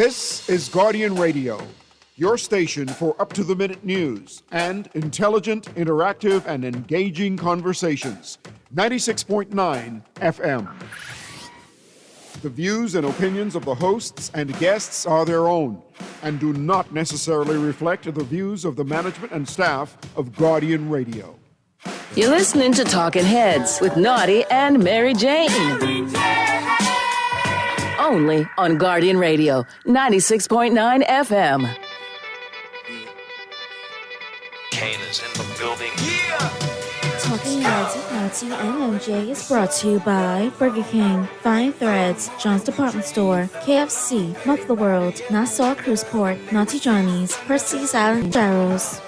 This is Guardian Radio, your station for up-to-the-minute news and intelligent, interactive, and engaging conversations. 96.9 FM. The views and opinions of the hosts and guests are their own and do not necessarily reflect the views of the management and staff of Guardian Radio. You're listening to Talking Heads with Naughty and Mary Jane. Only on Guardian Radio, 96.9 FM. Kane is in the building. Talking Heads with Naughty and MJ is brought to you by Burger King, Fine Threads, John's Department Store, KFC, Muff the World, Nassau Cruise Port, Naughty Johnny's, Percy's Island Gyros.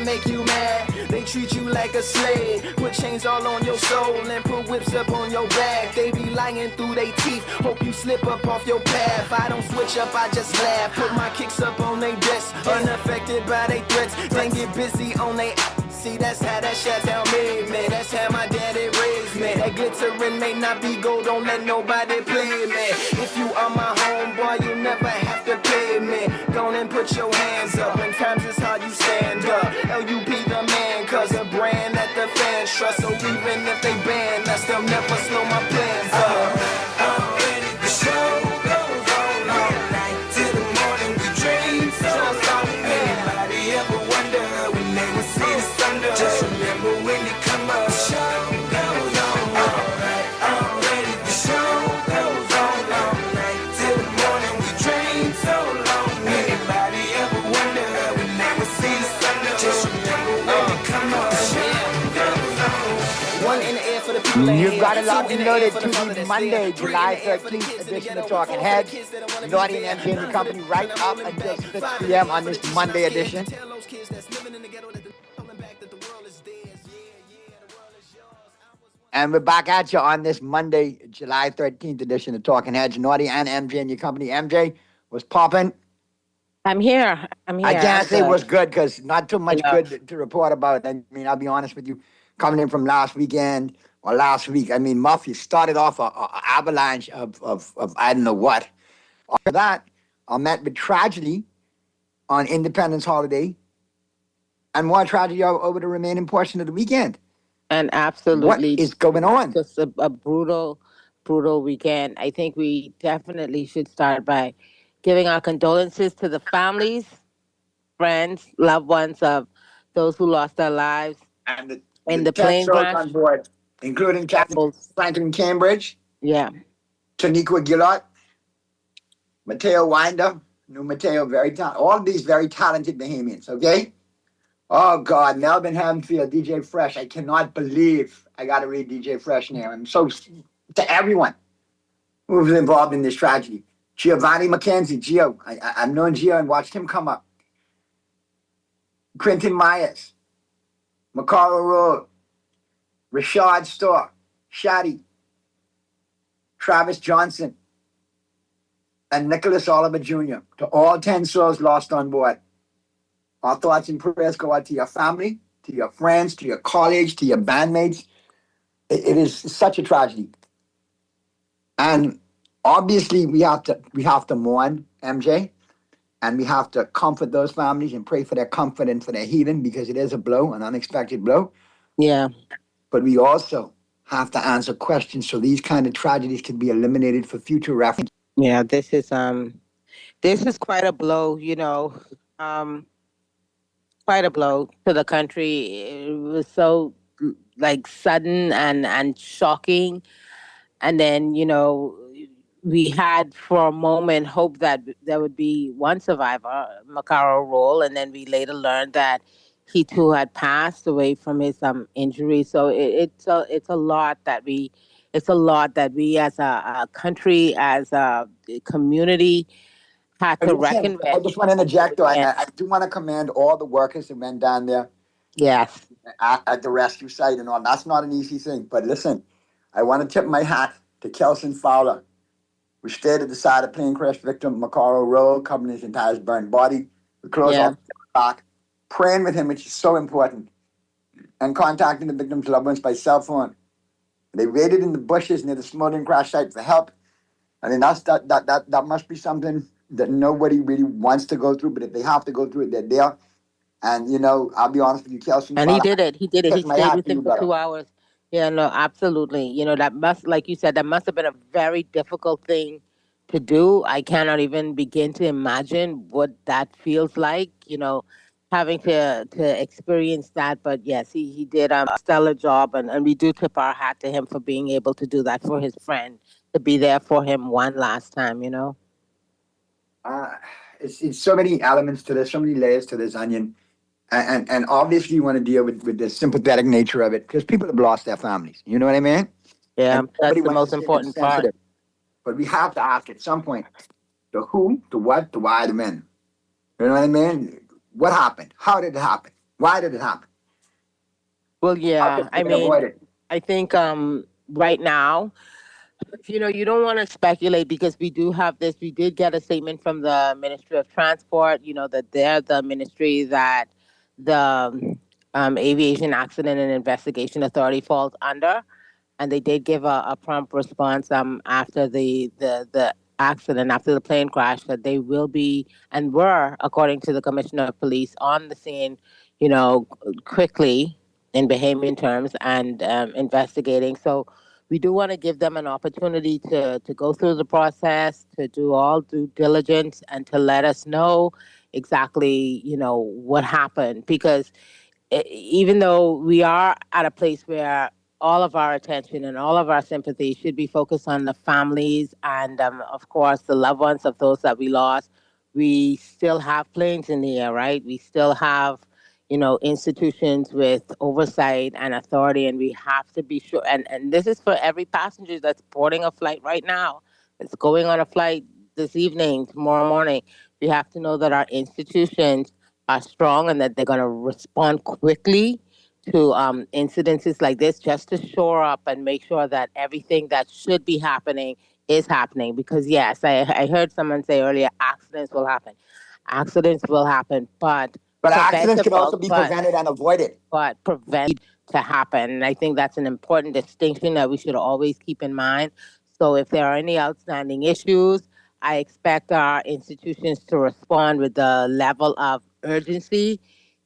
Make you mad, they treat you like a slave, put chains all on your soul and put whips up on your back. They be lying through their teeth, hope you slip up off your path. I don't switch up, I just laugh, put my kicks up on they desk, unaffected by they threats, then get busy on they. See, that's how that Chi-Town made me, that's how my daddy raised me. That glittering may not be gold, don't let nobody play me. If you are my homeboy, you never have to pay me. Go on and put your hands up, when times is hard you stand up. LUP the man, cause a brand that the fans trust. So even if they ban us, they'll never slow my plans up. Already the show goes on all night till the morning we dream so long. Anybody ever wonder when they would see the sun? Just remember when it come up. The show goes on all right. Already the show goes on all night till the morning we dream so long. Anybody ever wonder when they would see the sun? Just remember when it come up. The show goes on. One in the air for the people. You've got it locked and loaded to the Monday, July 13th edition of Talking Heads. Naughty and MJ and the company right up until 6 p.m. on this Monday edition. And we're back at you on this Monday, July 13th edition of Talking Heads. Naughty and MJ and your company. MJ was popping. I'm here. I can't say it was good because not too much good to report about. I mean, I'll be honest with you. Coming in from last weekend or last week, I mean, Muffy started off a avalanche of I don't know what. After that, I met with tragedy on Independence Holiday and more tragedy over the remaining portion of the weekend. And absolutely. What is going on? Just a brutal weekend. I think we definitely should start by giving our condolences to the families, friends, loved ones of those who lost their lives And in the plane crash. On board, including Captain Franklin Cambridge, Yeah. Taniqua Gillot, Mateo Winder, New Mateo, all of these very talented Bahamians, okay? Oh, God, Melvin Hamfield, DJ Fresh. I cannot believe I got to read DJ Fresh now. I'm so, to everyone who's involved in this tragedy. Giovanni McKenzie, Gio. I've known Gio and watched him come up. Quentin Myers, Macaro Road, Rashad Storr, Shadi, Travis Johnson, and Nicholas Oliver Jr. To all 10 souls lost on board. Our thoughts and prayers go out to your family, to your friends, to your colleagues, to your bandmates. It is such a tragedy. And obviously we have to mourn MJ, and we have to comfort those families and pray for their comfort and for their healing, because it is a blow, an unexpected blow. Yeah. But we also have to answer questions so these kind of tragedies can be eliminated for future reference. Yeah, this is quite a blow, quite a blow to the country. It was so sudden and shocking. And then, we had for a moment hope that there would be one survivor, Macaro Roll, and then we later learned that he too had passed away from his injury. So it's a lot that we as a country, as a community, had to reckon with. I just want to interject, though. I do want to commend all the workers that went down there. Yes. At the rescue site and all. That's not an easy thing. But listen, I want to tip my hat to Kelson Fowler We stayed at the side of plane crash victim Macaro Road, covering his entire burned body. We closed Yeah. off the block, praying with him, which is so important, and contacting the victim's loved ones by cell phone. They waited in the bushes near the smoldering crash site for help. I mean, that must be something that nobody really wants to go through, but if they have to go through it, they're there. And, you know, I'll be honest with you, Kelsey. And he did it. He did it. He Kiss my stayed hat with to him you, for brother. 2 hours. Yeah, no, absolutely. You know, that must, like you said, that must have been a very difficult thing to do. I cannot even begin to imagine what that feels like, you know, having to experience that. But yes, he did a stellar job, and we do tip our hat to him for being able to do that for his friend, to be there for him one last time, you know? Uh, it's so many elements to this, so many layers to this onion. And obviously you want to deal with the sympathetic nature of it because people have lost their families. You know what I mean? Yeah, And that's nobody the wants most to seem important part. insensitive. But we have to ask at some point the who, the what, the why, the when. You know what I mean? What happened? How did it happen? Why did it happen? Well, How yeah, could I we mean, avoid it? I think right now, you know, you don't want to speculate because we do have this. We did get a statement from the Ministry of Transport, you know, that they're the ministry that the Aviation Accident and Investigation Authority falls under. And they did give a prompt response after the accident, after the plane crash, that they will be and were, according to the Commissioner of Police, on the scene, you know, quickly in Bahamian terms and investigating. So we do want to give them an opportunity to go through the process, to do all due diligence, and to let us know exactly, you know, what happened. Because even though we are at a place where all of our attention and all of our sympathy should be focused on the families and, of course, the loved ones of those that we lost, we still have planes in the air, right? We still have, you know, institutions with oversight and authority, and we have to be sure. And this is for every passenger that's boarding a flight right now, that's going on a flight this evening, tomorrow morning. We have to know that our institutions are strong and that they're going to respond quickly to incidences like this, just to shore up and make sure that everything that should be happening is happening. Because yes, I heard someone say earlier, accidents will happen. Accidents will happen, but Accidents can also preventable, be prevented and avoided. but prevent to happen. And I think that's an important distinction that we should always keep in mind. So if there are any outstanding issues, I expect our institutions to respond with the level of urgency.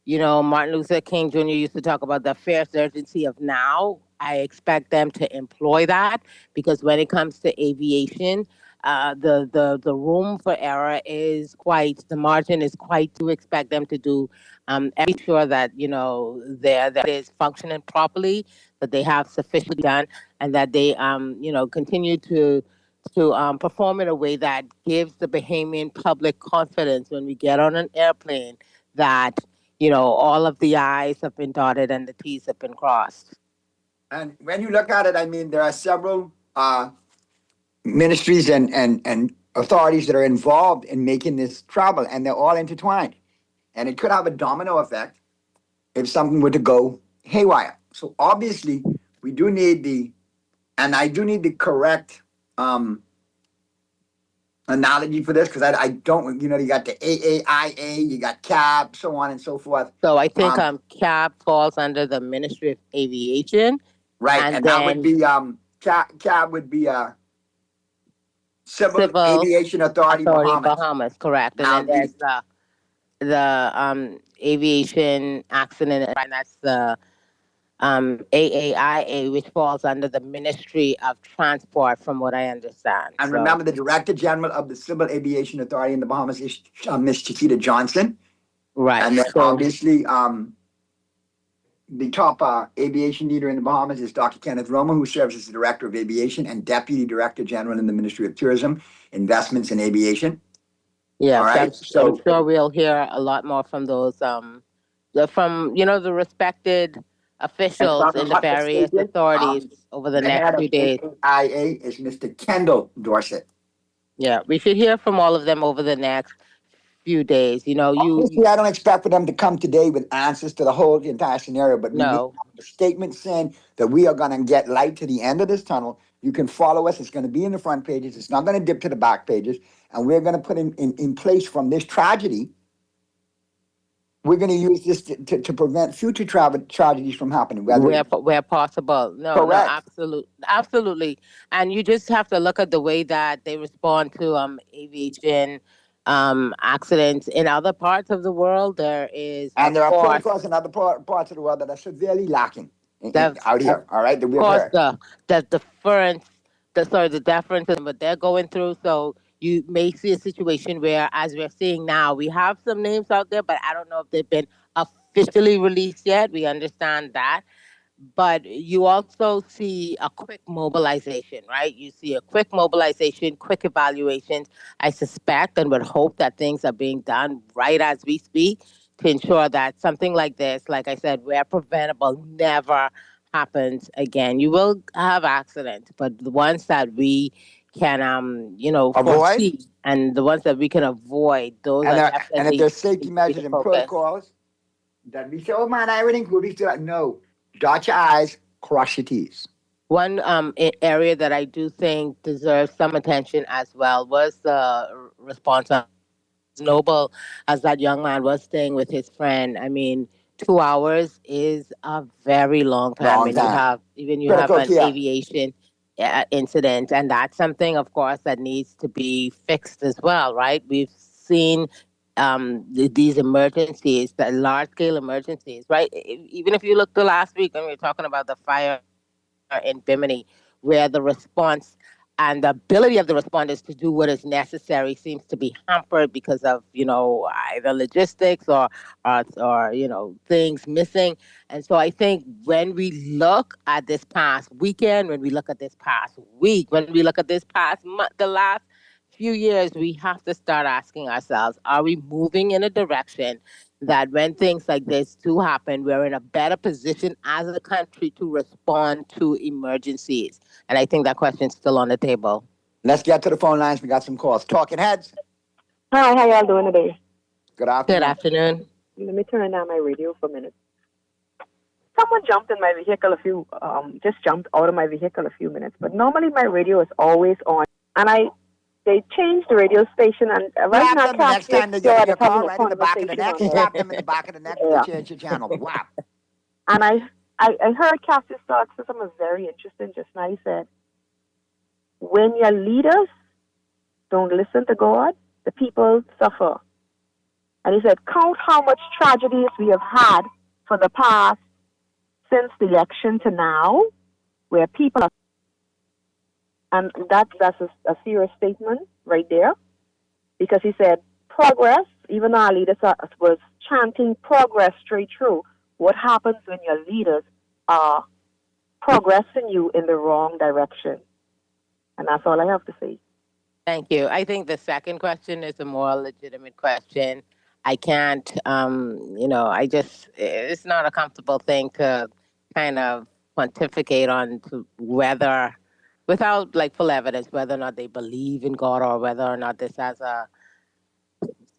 You know, Martin Luther King Jr. used to talk about the fierce urgency of now. I expect them to employ that because when it comes to aviation, the room for error is quite, the margin is quite to expect them to do and be sure that, you know, that is functioning properly, that they have sufficiently done, and that they, you know, continue to perform in a way that gives the Bahamian public confidence when we get on an airplane that, you know, all of the I's have been dotted and the T's have been crossed. And when you look at it, I mean, there are several ministries and authorities that are involved in making this travel, and they're all intertwined. And it could have a domino effect if something were to go haywire. So obviously, we do need and I do need the correct analogy for this because I don't, you know, you got the AAIA, you got CAB, so on and so forth. So I think CAB falls under the Ministry of Aviation. Right, and and that would be CAB would be Civil Aviation Authority Bahamas, correct. Now And then there's the Aviation Accident, and that's the AAIA, which falls under the Ministry of Transport, from what I understand. And remember, the Director General of the Civil Aviation Authority in the Bahamas is Ms. Chiquita Johnson. Right. And then obviously, the top aviation leader in the Bahamas is Dr. Kenneth Roma, who serves as the Director of Aviation and Deputy Director General in the Ministry of Tourism, Investments in Aviation. Yeah, All right, I'm sure we'll hear a lot more from those, from, you know, the respected officials in the various authorities over the next few days. AAIA is Mr. Kendall Dorset. Yeah, we should hear from all of them over the next few days. You know, Obviously, I don't expect for them to come today with answers to the whole entire scenario, but we need no. a statement saying that we are going to get light to the end of this tunnel. You can follow us. It's going to be in the front pages. It's not going to dip to the back pages. And we're going to put in place from this tragedy, we're going to use this to prevent future tragedies from happening. Where possible. No, Correct. absolutely. And you just have to look at the way that they respond to aviation accidents in other parts of the world. There is, And of there are course, protocols in other parts of the world that are severely lacking out of here. All right, that we've course heard. the deference, the deference and what they're going through. So you may see a situation where, as we're seeing now, we have some names out there, but I don't know if they've been officially released yet. We understand that. But you also see a quick mobilization, right? You see a quick mobilization, quick evaluations. I suspect and would hope that things are being done right as we speak to ensure that something like this, like I said, where preventable, never happens again. You will have accidents, but the ones that we can, Avoid. foresee and the ones that we can avoid, those And, are and if definitely there's safety need to be measures the and focus. protocols, that we say, oh man, I already included that. No, dot your I's, cross your T's. One area that I do think deserves some attention as well was the response on Noble, as that young man was staying with his friend. I mean, 2 hours is a very long time Long when you time. have Critical an care. aviation incident, and that's something, of course, that needs to be fixed as well, right? We've seen these emergencies, the large scale emergencies, right? Even if you look to last week when we were talking about the fire in Bimini, where the response and the ability of the responders to do what is necessary seems to be hampered because of either logistics or things missing. And so I think when we look at this past weekend, when we look at this past week, when we look at this past month, the last few years, we have to start asking ourselves, are we moving in a direction that when things like this do happen, we're in a better position as a country to respond to emergencies? And I think that question's still on the table. Let's get to the phone lines. We got some calls. Talking Heads. Hi, how y'all doing today? Good afternoon. Good afternoon. Let me turn on my radio for a minute. Someone jumped in my vehicle just jumped out of my vehicle a few minutes, but normally my radio is always on. And they changed the radio station, and right now I next time they get your car right in the back of the neck, on slap them in the back of the neck and change your channel. Wow. And I heard Cassie's thoughts for something very interesting just now. He said, when your leaders don't listen to God, the people suffer. And he said, count how much tragedies we have had for the past, since the election to now, where people are. And that's a serious statement right there. Because he said, progress, even our leaders was chanting progress straight through. What happens when your leaders are progressing you in the wrong direction? And that's all I have to say. Thank you. I think the second question is a more legitimate question. I can't, it's not a comfortable thing to kind of pontificate on to whether, without like full evidence, whether or not they believe in God or whether or not this has a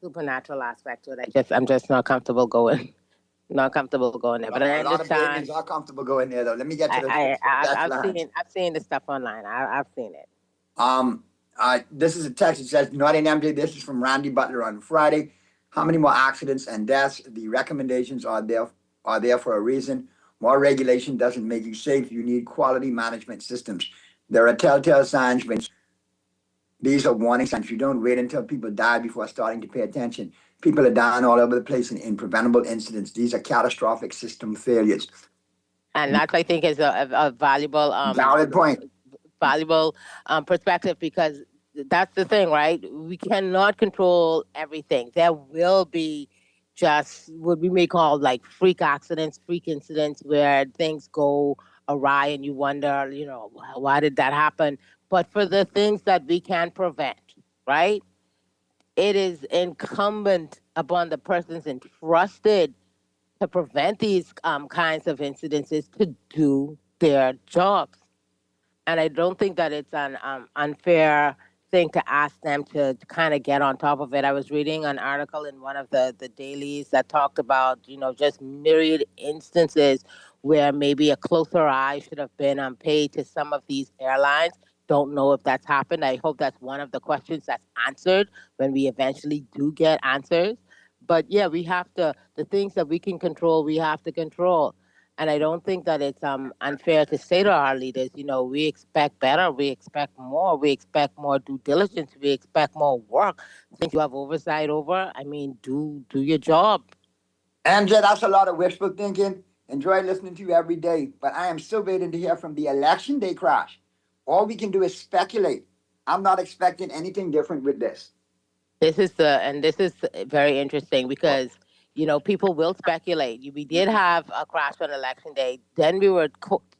supernatural aspect to it. I'm just not comfortable going. Not comfortable going there, but I understand. A lot of Britons are comfortable going there, though. Let me get to the I've seen the stuff online. I've seen it. This is a text that says, "Not an MJ. This is from Randy Butler on Friday. How many more accidents and deaths? The recommendations are there for a reason. More regulation doesn't make you safe. You need quality management systems. There are telltale signs when these are warning signs. You don't wait until people die before starting to pay attention. People are dying all over the place in preventable incidents. These are catastrophic system failures." And that, I think, is a valuable valid point. Valuable perspective, because that's the thing, right? We cannot control everything. There will be just what we may call like freak accidents, freak incidents where things go awry and you wonder, why did that happen? But for the things that we can prevent, right? It is incumbent upon the persons entrusted to prevent these kinds of incidences to do their jobs. And I don't think that it's an unfair thing to ask them to kind of get on top of it. I was reading an article in one of the dailies that talked about, just myriad instances where maybe a closer eye should have been paid to some of these airlines. Don't know if that's happened. I hope that's one of the questions that's answered when we eventually do get answers. But yeah, we have to, the things that we can control, we have to control. And I don't think that it's unfair to say to our leaders, we expect better, we expect more due diligence, we expect more work. Things you have oversight over, do your job. MJ, that's a lot of wishful thinking. Enjoy listening to you every day, but I am still waiting to hear from the election day crash. All we can do is speculate. I'm not expecting anything different with this. This is very interesting because, people will speculate. We did have a crash on election day. Then we were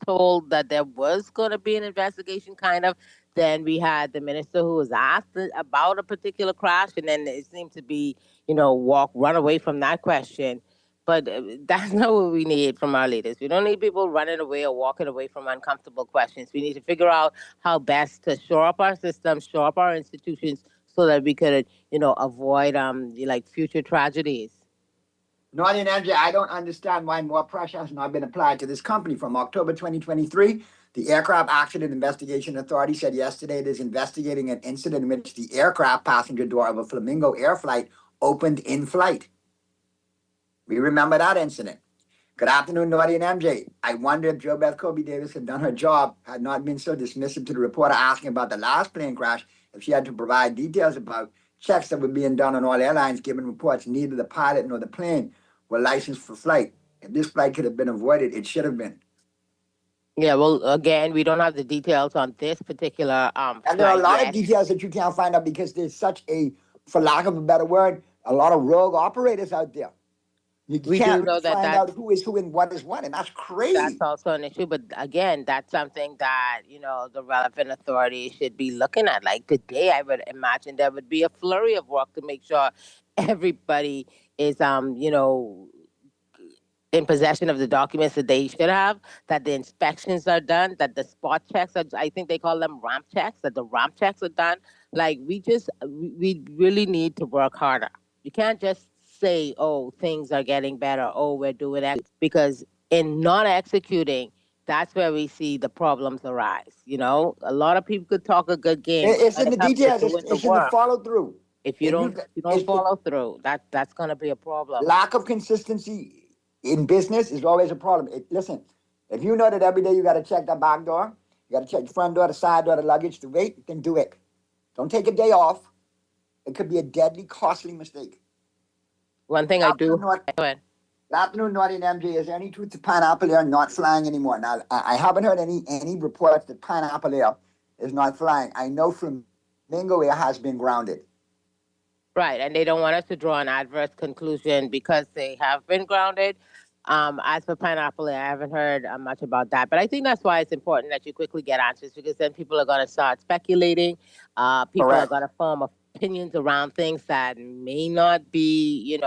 told that there was going to be an investigation, kind of. Then we had the minister who was asked about a particular crash, and then it seemed to be, run away from that question. But that's not what we need from our leaders. We don't need people running away or walking away from uncomfortable questions. We need to figure out how best to shore up our systems, shore up our institutions, so that we could, avoid future tragedies. Naughty and MJ, I don't understand why more pressure has not been applied to this company. From October 2023, the Aircraft Accident Investigation Authority said yesterday it is investigating an incident in which the aircraft passenger door of a Flamingo Air flight opened in flight. We remember that incident. Good afternoon, Naughty and MJ. I wonder if JoBeth Kobe Davis had done her job, had not been so dismissive to the reporter asking about the last plane crash, if she had to provide details about checks that were being done on all airlines, given reports neither the pilot nor the plane were licensed for flight. If this flight could have been avoided, it should have been. Yeah, well, again, we don't have the details on this particular and there are a lot of details that you can't find out because there's such a, for lack of a better word, a lot of rogue operators out there. You can't really find out who is who and what is what, and that's crazy. That's also an issue, but again, that's something that, the relevant authorities should be looking at. Like today, I would imagine there would be a flurry of work to make sure everybody is, in possession of the documents that they should have, that the inspections are done, that the spot checks are, I think they call them ramp checks, that the ramp checks are done. Like we really need to work harder. You can't just say, oh, things are getting better, oh, we're doing that, because in not executing, that's where we see the problems arise. A lot of people could talk a good game. It's in the details, it's in the follow through. If you don't follow through, that's going to be a problem. Lack of consistency in business is always a problem. Listen, if you know that every day you got to check the back door, you got to check the front door, the side door, the luggage, the weight, then do it. Don't take a day off. It could be a deadly, costly mistake. One thing I do. Go ahead. Good afternoon, Naughty and MJ. Is there any truth to Pineapple Air not flying anymore? Now, I haven't heard any reports that Pineapple Air is not flying. I know Flamingo Air has been grounded. Right, and they don't want us to draw an adverse conclusion because they have been grounded. As for Pineapple Air, I haven't heard much about that. But I think that's why it's important that you quickly get answers, because then people are going to start speculating. People are going to form opinions around things that may not be,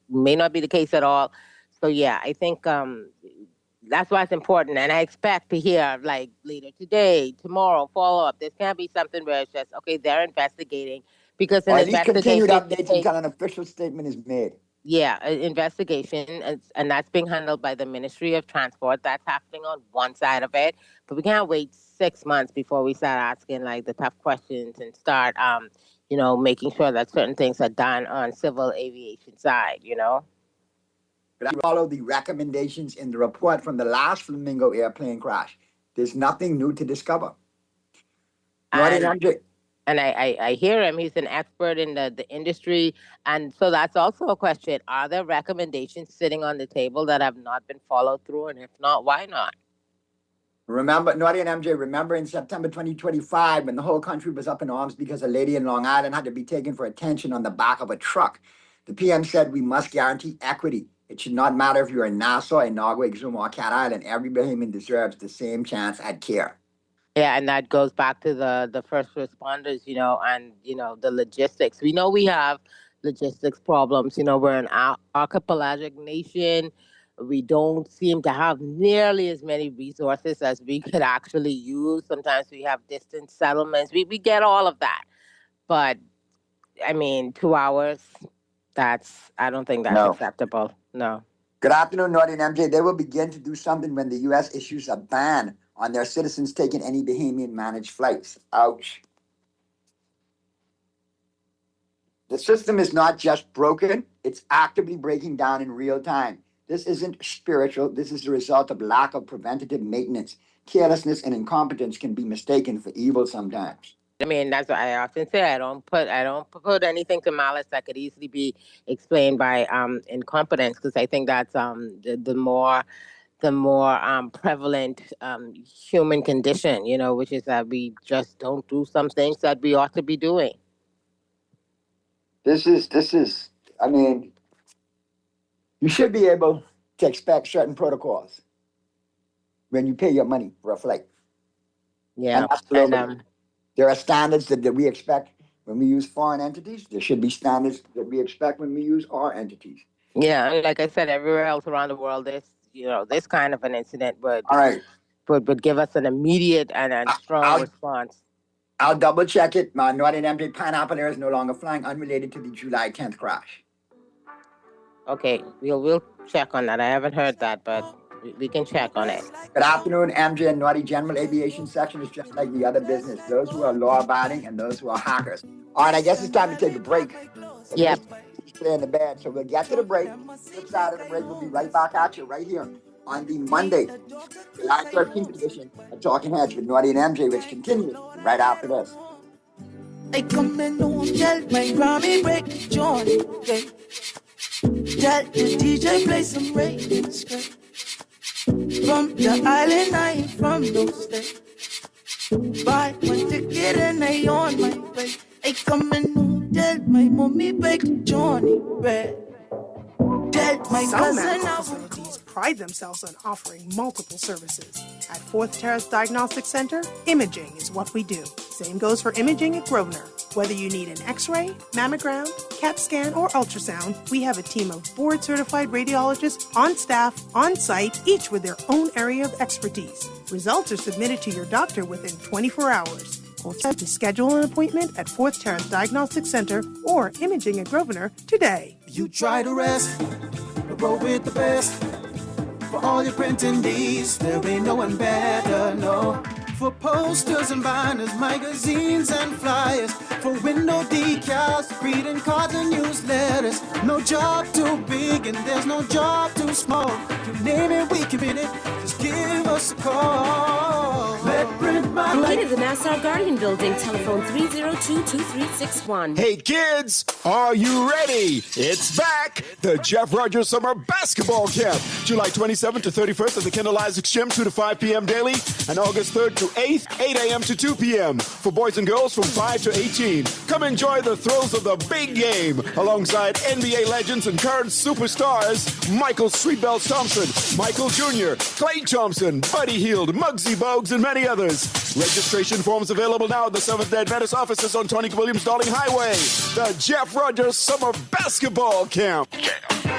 may not be the case at all. So, yeah, I think that's why it's important. And I expect to hear, like, later today, tomorrow, follow-up. This can't be something where it's just, okay, they're investigating. Because an investigation, continued updates until an official statement is made. Yeah, an investigation, and that's being handled by the Ministry of Transport. That's happening on one side of it. But we can't wait 6 months before we start asking, like, the tough questions and start, making sure that certain things are done on civil aviation side, But I follow the recommendations in the report from the last Flamingo airplane crash. There's nothing new to discover. And I hear him. He's an expert in the industry. And so that's also a question. Are there recommendations sitting on the table that have not been followed through? And if not, why not? Remember, Naughty and MJ, remember in September 2025 when the whole country was up in arms because a lady in Long Island had to be taken for attention on the back of a truck. The PM said we must guarantee equity. It should not matter if you're in Nassau, Inagua, Exuma, or Cat Island. Every Bahamian deserves the same chance at care. Yeah, and that goes back to the first responders, and, the logistics. We know we have logistics problems. We're an archipelagic nation. We don't seem to have nearly as many resources as we could actually use. Sometimes we have distant settlements. We get all of that. But, I mean, 2 hours, I don't think that's No. acceptable. No. Good afternoon, Naughty and MJ. They will begin to do something when the U.S. issues a ban on their citizens taking any Bahamian-managed flights. Ouch. The system is not just broken, it's actively breaking down in real time. This isn't spiritual. This is the result of lack of preventative maintenance. Carelessness and incompetence can be mistaken for evil sometimes. I mean, that's what I often say. I don't put anything to malice that could easily be explained by incompetence, because I think that's the more prevalent human condition, which is that we just don't do some things that we ought to be doing. This is, I mean, you should be able to expect certain protocols when you pay your money for a flight. Yeah. There are standards that we expect when we use foreign entities. There should be standards that we expect when we use our entities. Yeah, and like I said, everywhere else around the world, this kind of an incident would give us an immediate and strong response. I'll double check it. My Naughty and MJ Pineapple Air is no longer flying, unrelated to the July 10th crash. Okay, we'll check on that. I haven't heard that, but we can check on it. Good afternoon, MJ and Naughty. General aviation section is just like the other business. Those who are law-abiding and those who are hackers. All right, I guess it's time to take a break. Yep. He's playing the bad, so we'll get to the break. Flip side of the break, we'll be right back at you right here on the Monday, July 13th edition of Talking Heads with Naughty and MJ, which continues right after this. I come and don't tell my Grammy break, Johnny. Okay. Tell the DJ play some ratings, okay. From the island, I ain't from those days. Buy one ticket and I on my way. I come and don't tell my mommy break, Johnny. Red. Tell my Some cousin medical facilities pride themselves on offering multiple services. At Fourth Terrace Diagnostic Center, imaging is what we do. Same goes for imaging at Grosvenor. Whether you need an X-ray, mammogram, CAT scan, or ultrasound, we have a team of board-certified radiologists on staff, on site, each with their own area of expertise. Results are submitted to your doctor within 24 hours. Call to schedule an appointment at Fourth Terrace Diagnostic Center or Imaging at Grosvenor today. You try to rest, but roll with the best. For all your printing needs, there ain't no one better, no. For posters and banners, magazines and flyers. For window decals, greeting cards and newsletters. No job too big and there's no job too small. You name it, we can fit it. Just give us a call. Located at the Nassau Guardian Building, telephone 302-2361. Hey kids, are you ready? It's back! The Jeff Rogers Summer Basketball Camp. July 27th to 31st at the Kendall Isaacs Gym, 2 to 5 p.m. daily. And August 3rd to 8th, 8 a.m. to 2 p.m. For boys and girls from 5 to 18. Come enjoy the thrills of the big game alongside NBA legends and current superstars Michael Sweetbells Thompson, Michael Jr., Klay Thompson, Buddy Hield, Muggsy Bogues, and many others. Registration forms available now at the Seventh-day Adventist offices on Tony Williams Darling Highway. The Jeff Rogers Summer Basketball Camp.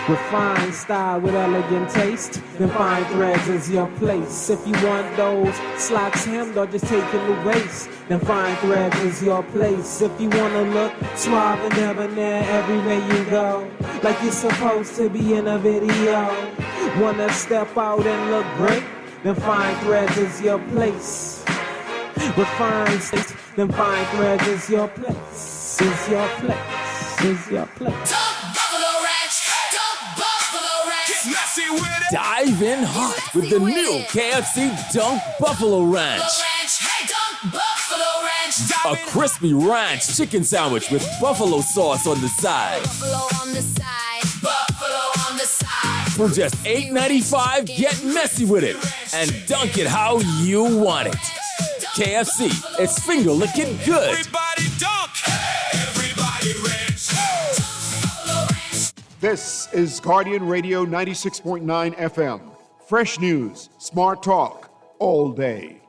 Refined style with elegant taste, then fine threads is your place. If you want those slacks hemmed or just taking the waist, then fine threads is your place. If you wanna look suave and debonair everywhere you go, like you're supposed to be in a video, wanna step out and look great, then fine threads is your place. Refined taste, then fine threads is your place. Is your place. Is your place. Dive in hot with the new KFC Dunk Buffalo Ranch. A crispy ranch chicken sandwich with buffalo sauce on the side. For just $8.95, get messy with it and dunk it how you want it. KFC, it's finger licking good. Everybody dunk! Everybody ranch! This is Guardian Radio 96.9 FM. Fresh news, smart talk, all day.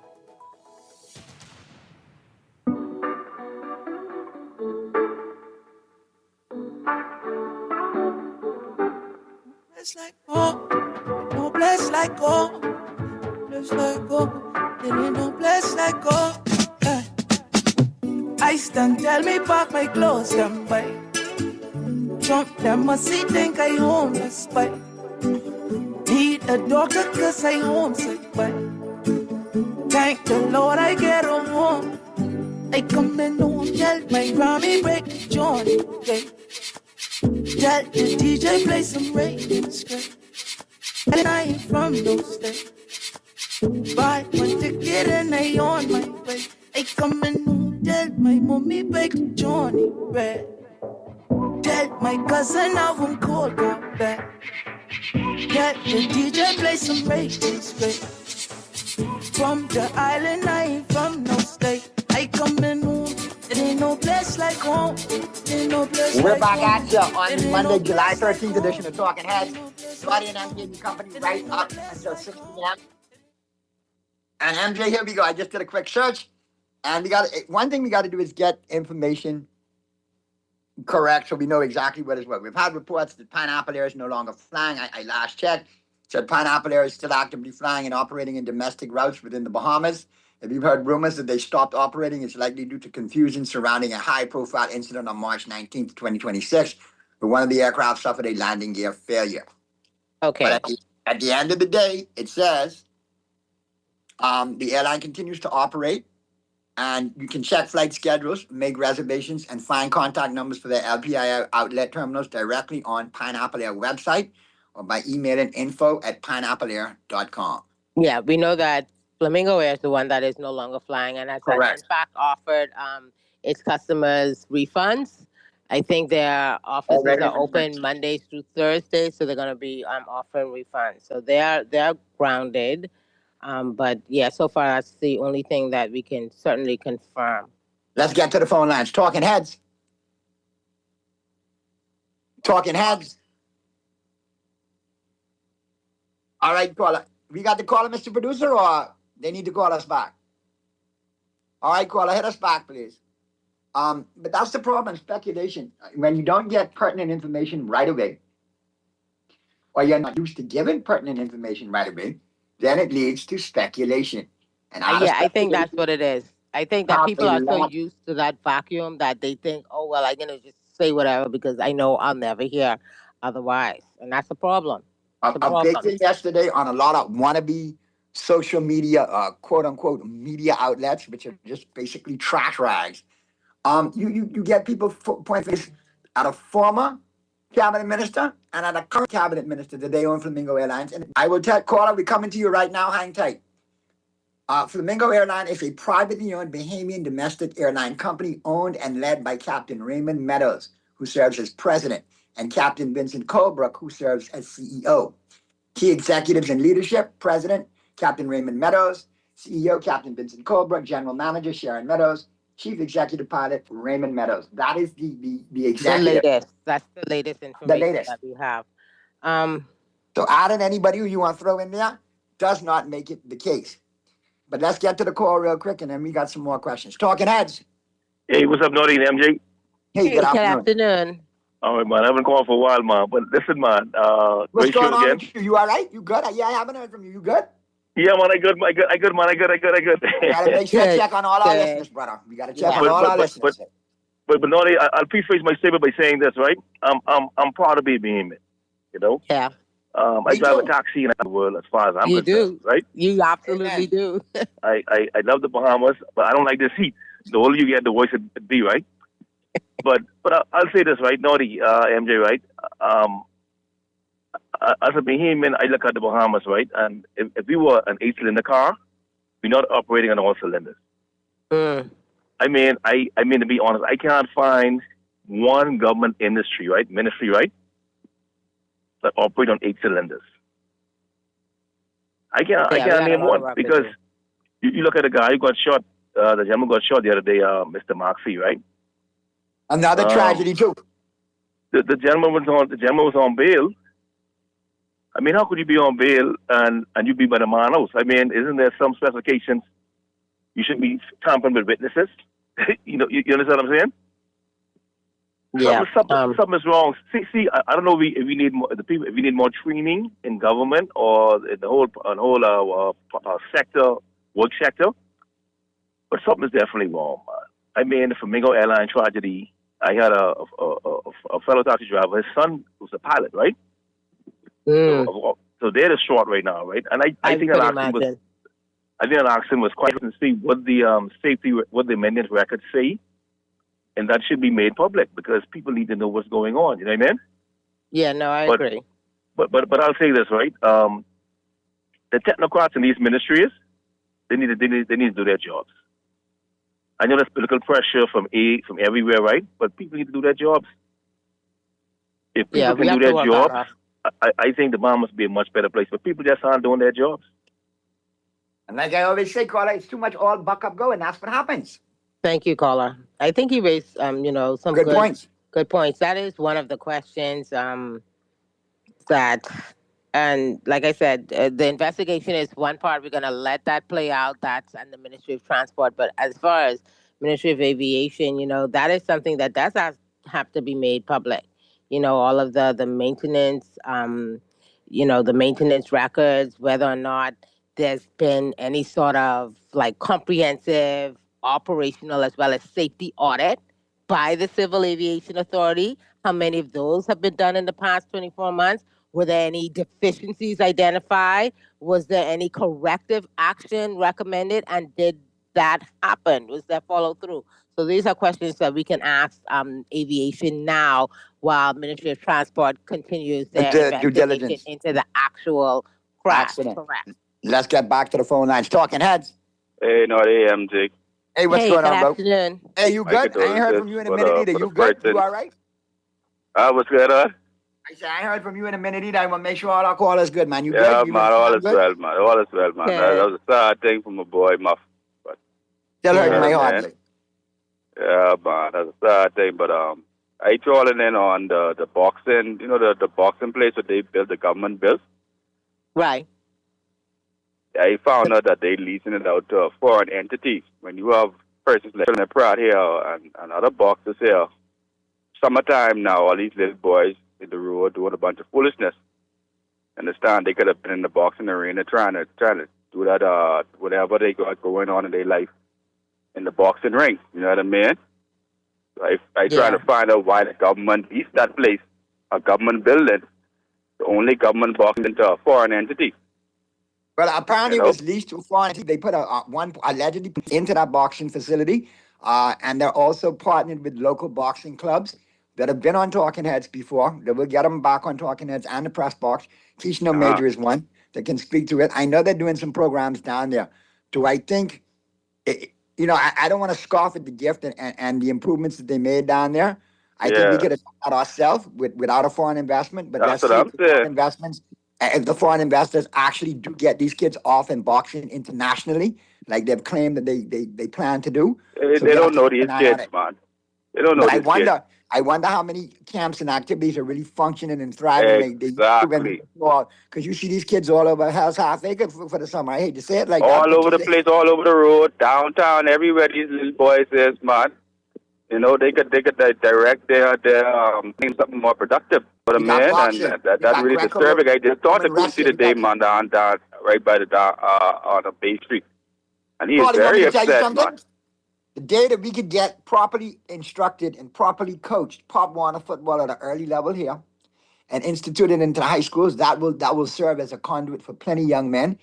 It's like, oh, like home. Place like home. There ain't no place like home. I stand, tell me pack my clothes, them by. Trump, them must see, think I homeless, by. Need a doctor, cause I homesick, by. Thank the Lord I get home. I come in home, tell my Grammy break Johnny, okay. Tell the DJ play some reggae straight. And I ain't from those days. Buy one ticket and I on my way. I come in home, tell my mommy bake Johnny Red. Tell my cousin how I'm cold got back. Tell the DJ play some reggae straight. From the island, I ain't from no state. I come in home, it ain't no place like home. It ain't no place We're like back home. at you on Monday, July 13th edition of Talking Heads. Scotty and MJ Company right up until 6 p.m. And MJ, here we go. I just did a quick search. And one thing we got to do is get information correct so we know exactly what is what. We've had reports that Pineapple Air is no longer flying. I last checked. Said Pineapple Air is still actively flying and operating in domestic routes within the Bahamas. If you've heard rumors that they stopped operating, it's likely due to confusion surrounding a high-profile incident on March 19th, 2026, where one of the aircraft suffered a landing gear failure. Okay. But at the end of the day, it says the airline continues to operate, and you can check flight schedules, make reservations, and find contact numbers for their LPI outlet terminals directly on Pineapple Air website or by emailing info@pineappleair.com. Yeah, we know that Flamingo Air is the one that is no longer flying, and has in fact offered its customers refunds. I think their offices are open Mondays through Thursdays, so they're going to be offering refunds. So they're grounded, but yeah, so far that's the only thing that we can certainly confirm. Let's get to the phone lines. Talking Heads. Talking Heads. All right, caller. We got the caller, Mr. Producer, or they need to call us back? All right, caller, hit us back, please. But that's the problem, speculation. When you don't get pertinent information right away, or you're not used to giving pertinent information right away, then it leads to speculation. And I think that's what it is. I think that people are so used to that vacuum that they think, oh, well, I'm going to just say whatever because I know I'll never hear otherwise. And that's the problem. A big thing yesterday on a lot of wannabe social media, quote unquote, media outlets, which are just basically trash rags. You get people pointing at a former cabinet minister and at a current cabinet minister that they own Flamingo Airlines. And I will tell caller, we're coming to you right now, hang tight. Flamingo Airline is a privately owned Bahamian domestic airline company owned and led by Captain Raymond Meadows, who serves as president, and Captain Vincent Colebrook, who serves as CEO. Key executives in leadership, President Captain Raymond Meadows, CEO Captain Vincent Colebrook, General Manager Sharon Meadows, Chief Executive Pilot Raymond Meadows. That is the executive. The latest. That's the latest information that we have. So adding anybody who you want to throw in there does not make it the case. But let's get to the call real quick, and then we got some more questions. Talking Heads. Hey, what's up, Naughty and MJ? Hey, good afternoon. All right, man. I haven't called for a while, man. But listen, man. What's great going show on again. with you? You all right? You good? Yeah, I haven't heard from you. You good? Yeah, man. I good, man. I good. We got to make sure to check on all our listeners, brother. We got to check on all our listeners. But Naughty, I'll preface my statement by saying this, right? I'm proud to be a Bahamian, you know? Yeah. I drive a taxi in the world as far as I'm concerned, right? You absolutely do. I love the Bahamas, but I don't like this heat. The older you get, the worse it be, right? But I'll say this, right, Naughty, MJ, right? As a Bahamian, I look at the Bahamas, right? And if we were an 8-cylinder car, we're not operating on all cylinders. I mean, to be honest, I can't find one government ministry, right, that operate on 8 cylinders. I can't name one because you look at the guy who got shot. The gentleman got shot the other day, Mr. Mark C. Right? Another tragedy too. The gentleman was on bail. I mean, how could you be on bail and you be by the man house? I mean, isn't there some specifications? You shouldn't be tampering with witnesses. you understand what I'm saying? Yeah. Something is wrong. See, I don't know if we need more, if we need more training in government or in the whole sector, work sector. But something is definitely wrong, man. I mean, the Flamingo Airline tragedy. I had a fellow taxi driver. His son was a pilot, right? So they're distraught right now, right? And I think that action was quite to see what the what the maintenance records say. And that should be made public because people need to know what's going on. You know what I mean? Yeah, no, I agree. But I'll say this, right? The technocrats in these ministries, they need to do their jobs. I know there's political pressure from everywhere, right? But people need to do their jobs. If people can do their jobs, I think the bomb must be a much better place. But people just aren't doing their jobs. And like I always say, caller, it's too much all buck up go, and that's what happens. Thank you, caller. I think he raised, some good points. Good points. That is one of the questions that, and like I said, the investigation is one part. We're going to let that play out. That's on the Ministry of Transport. But as far as Ministry of Aviation, that is something that does have to be made public. All of the maintenance, the maintenance records, whether or not there's been any sort of like comprehensive operational as well as safety audit by the Civil Aviation Authority. How many of those have been done in the past 24 months? Were there any deficiencies identified? Was there any corrective action recommended? And did that happen? Was there follow through? So these are questions that we can ask aviation now while Ministry of Transport continues their due diligence into the actual crash. Accident. Correct. Let's get back to the phone lines. Talking heads. Hey, I'm Jake. Hey, what's going on, bro? Afternoon. Hey, you good? I ain't heard from you in a minute either. You good? You all right? What's going on? I said, I ain't heard from you in a minute either. I want to make sure all our callers good, man. You good? You man, all is well, man. All is well, man. Yeah. That was a sad thing for my boy, Muff. But, still hurting my heart. Yeah, man. That's a sad thing. But I calling in on the boxing, the boxing place that they built, the government built. Right. I found out that they leasing it out to foreign entities. When you have persons like Philip Pratt here and other boxers here, summertime now, all these little boys in the road doing a bunch of foolishness. Understand? They could have been in the boxing arena trying to do that, whatever they got going on in their life in the boxing ring. You know what I mean? So I try to find out why the government leased that place, a government building, the only government boxing to a foreign entity. Well, apparently it was leased to a foreign entity. They put one allegedly into that boxing facility, and they're also partnered with local boxing clubs that have been on Talking Heads before. They will get them back on Talking Heads and the press box. Keishno Major is one that can speak to it. I know they're doing some programs down there. Do I think, I don't want to scoff at the gift and the improvements that they made down there. I think we could have done that ourselves without a foreign investment. But that's what I'm saying. Investments. If the foreign investors actually do get these kids off in boxing internationally, like they've claimed that they plan to do. They don't know these kids, man. They don't know these kids. I wonder how many camps and activities are really functioning and thriving. Exactly. Because you see these kids all over Hell's Half Acre for the summer. I hate to say it like that. All over the place, all over the road, downtown, everywhere these little boys is, man. They could direct their things something more productive for the man, and that's really disturbing. I just thought that we see the day man down right by on Bay Street, and he is very upset, man. The day that we could get properly instructed and properly coached Pop Warner football at an early level here, and instituted into the high schools, that will serve as a conduit for plenty young men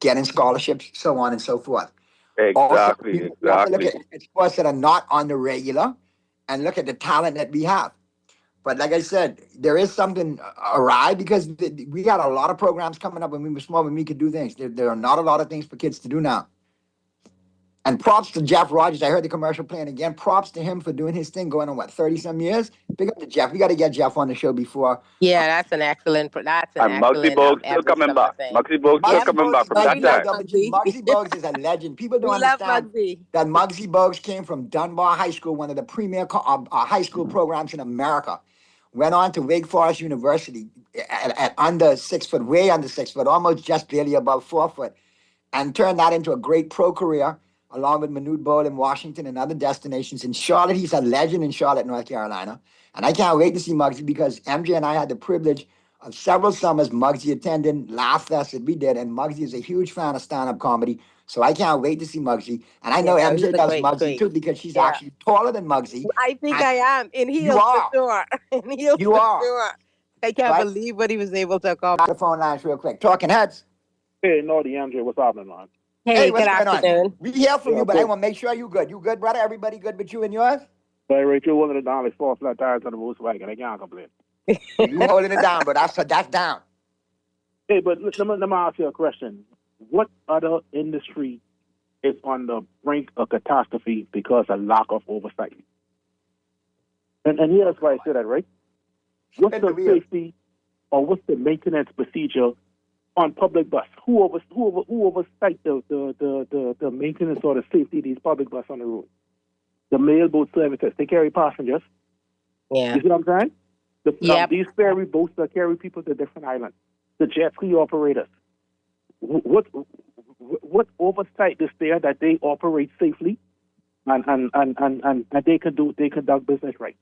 getting scholarships, so on and so forth. Exactly. Look at sports that are not on the regular, and look at the talent that we have. But like I said, there is something awry because we got a lot of programs coming up when we were small when we could do things. There are not a lot of things for kids to do now. And props to Jeff Rogers. I heard the commercial playing again. Props to him for doing his thing, going on 30-some years. Big up to Jeff. We got to get Jeff on the show before. Yeah, that's an excellent. And Muggsy Bogues still coming back. Muggsy Bogues still coming back from that time. Muggsy Bogues is a legend. People don't understand that Muggsy Bogues came from Dunbar High School, one of the premier high school programs in America. Went on to Wake Forest University at under 6 foot, way under 6 foot, almost just barely above 4 foot, and turned that into a great pro career. along with Manute Bol in Washington and other destinations. In Charlotte, he's a legend in Charlotte, North Carolina. And I can't wait to see Muggsy because MJ and I had the privilege of several summers Muggsy attending Laugh Fest that we did. And Muggsy is a huge fan of stand-up comedy. So I can't wait to see Muggsy. And I know he's MJ a does great, Muggsy great. too because she's Yeah. actually taller than Muggsy. I think And I am in you heels for are. sure. In heels You for are. sure. I can't Right? believe what he was able to accomplish. The phone lines real quick. Talking Heads. Hey, Naughty MJ, what's happening, man? Hey, what's good going afternoon. on? We hear from Yeah, you, but I cool. want to make sure you good. You good, brother? Everybody good with you and yours? Hey, Rachel, one of the down like 4 flat tires on the Volkswagen. I can't complain. You holding it down, but that's down. Hey, but let me ask you a question. What other industry is on the brink of catastrophe because of lack of oversight? And here's why I say that, right? What's the safety or what's the maintenance procedure on public bus? Who oversight the maintenance or the safety of these public bus on the road? The mailboat services, they carry passengers. Yeah. You see what I'm saying? Yep. These ferry boats that carry people to different islands. The jet ski operators. What oversight is there that they operate safely and they conduct business right?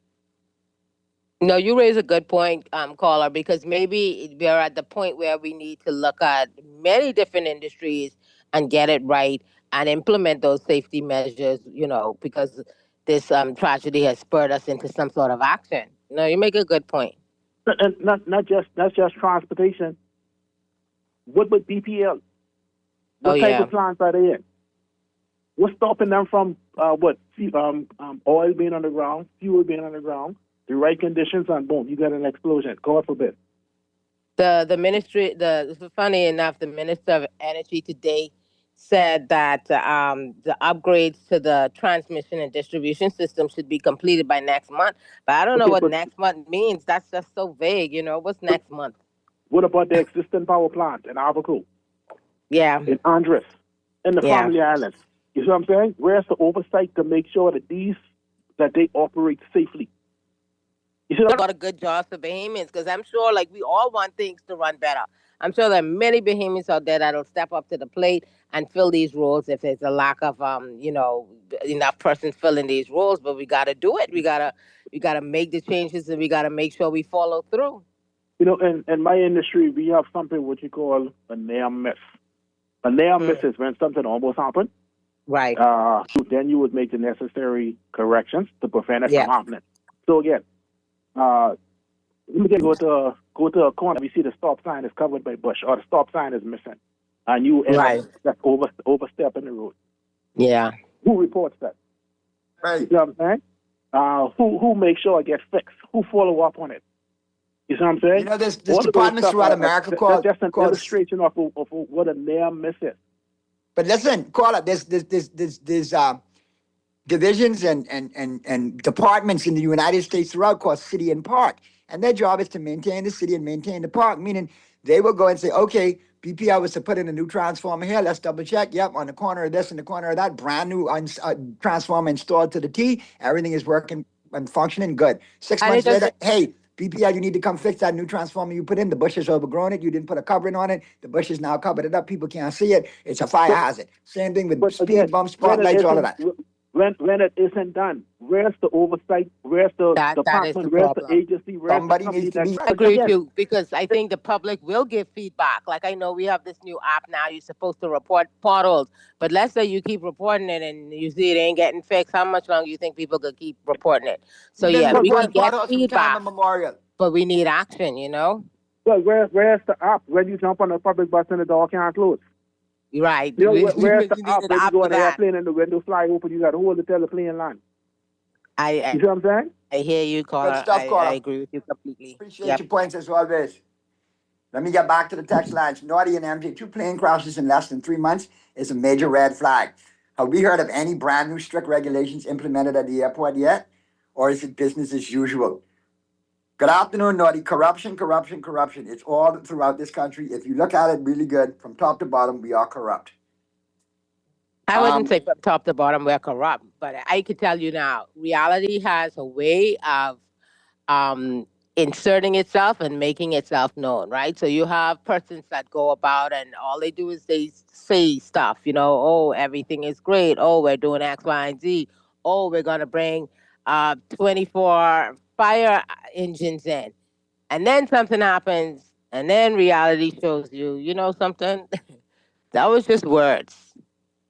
No, you raise a good point, caller, because maybe we're at the point where we need to look at many different industries and get it right and implement those safety measures, because this tragedy has spurred us into some sort of action. No, you make a good point. And not just transportation. What about BPL? What type of plants are they in? What's stopping them from oil being on the ground, fuel being on the ground, the right conditions, and boom, you got an explosion. God forbid. The ministry, funny enough, the Minister of Energy today said that the upgrades to the transmission and distribution system should be completed by next month. But I don't know what next month means. That's just so vague. What's next month? What about the existing power plant in Abaco? Yeah. In Andres, in the Family Islands. You see what I'm saying? Where's the oversight to make sure that they operate safely? You see a lot of good jobs for Bahamians, because I'm sure we all want things to run better. I'm sure there are many Bahamians out there that'll step up to the plate and fill these roles if there's a lack of enough persons filling these roles. But we got to do it. We gotta make the changes, and we got to make sure we follow through. In my industry, we have something what you call a near miss. A near miss is when something almost happened. Right. Then you would make the necessary corrections to prevent it from happening. So again, let me go to a corner. We see the stop sign is covered by bush, or the stop sign is missing, and you end up that's overstepping the road. Yeah. Who reports that? Right. You know what I'm saying? Who makes sure it gets fixed? Who follow up on it? You see what I'm saying? There's departments throughout America called... That's just an illustration of what a near miss is. But listen, caller, there's divisions and departments in the United States throughout called City and Park. And their job is to maintain the city and maintain the park, meaning they will go and say, okay, BPL was to put in a new transformer here. Let's double check. Yep, on the corner of this and the corner of that, brand new transformer installed to the T. Everything is working and functioning good. 6 months later, hey, BPL, you need to come fix that new transformer you put in. The bush has overgrown it. You didn't put a covering on it. The bush is now covered it up. People can't see it. It's a fire hazard. Same thing with speed bumps, spotlights, all of that. When it isn't done, where's the oversight? Where's the department? Where's the agency? Somebody needs to be... I agree with you, because I think the public will give feedback. Like, I know we have this new app now. You're supposed to report potholes. But let's say you keep reporting it and you see it ain't getting fixed. How much longer do you think people could keep reporting it? So, yeah, we can get feedback, but we need action, Well, where's the app? When you jump on a public bus and the door can't close? Right. Where's the app? When you go on the airplane and the window fly open, you got to hold to tell the plane land. You see what I'm saying? I hear you, caller. Good stuff, caller. I agree with you completely. Appreciate your points as always. Let me get back to the text lines. Naughty and MJ, 2 plane crashes in less than 3 months is a major red flag. Have we heard of any brand new strict regulations implemented at the airport yet? Or is it business as usual? Good afternoon, Naughty. Corruption. It's all throughout this country. If you look at it really good, from top to bottom, we are corrupt. I wouldn't say from top to bottom we're corrupt, but I could tell you now, reality has a way of inserting itself and making itself known, right? So you have persons that go about and all they do is they say stuff, oh, everything is great. Oh, we're doing X, Y, and Z. Oh, we're going to bring 24 fire engines in. And then something happens and then reality shows you, something? That was just words.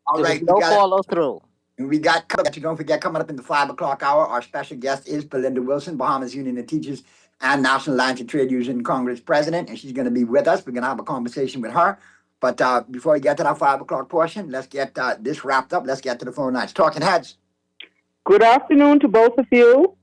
All There right, was no follow through. And we got, don't forget, coming up in the 5 o'clock hour, our special guest is Belinda Wilson, Bahamas Union of Teachers and National Alliance of Trade Union Congress President, and she's going to be with us. We're going to have a conversation with her. But before we get to that 5 o'clock portion, let's get this wrapped up. Let's get to the phone lines. Talking Heads. Good afternoon to both of you.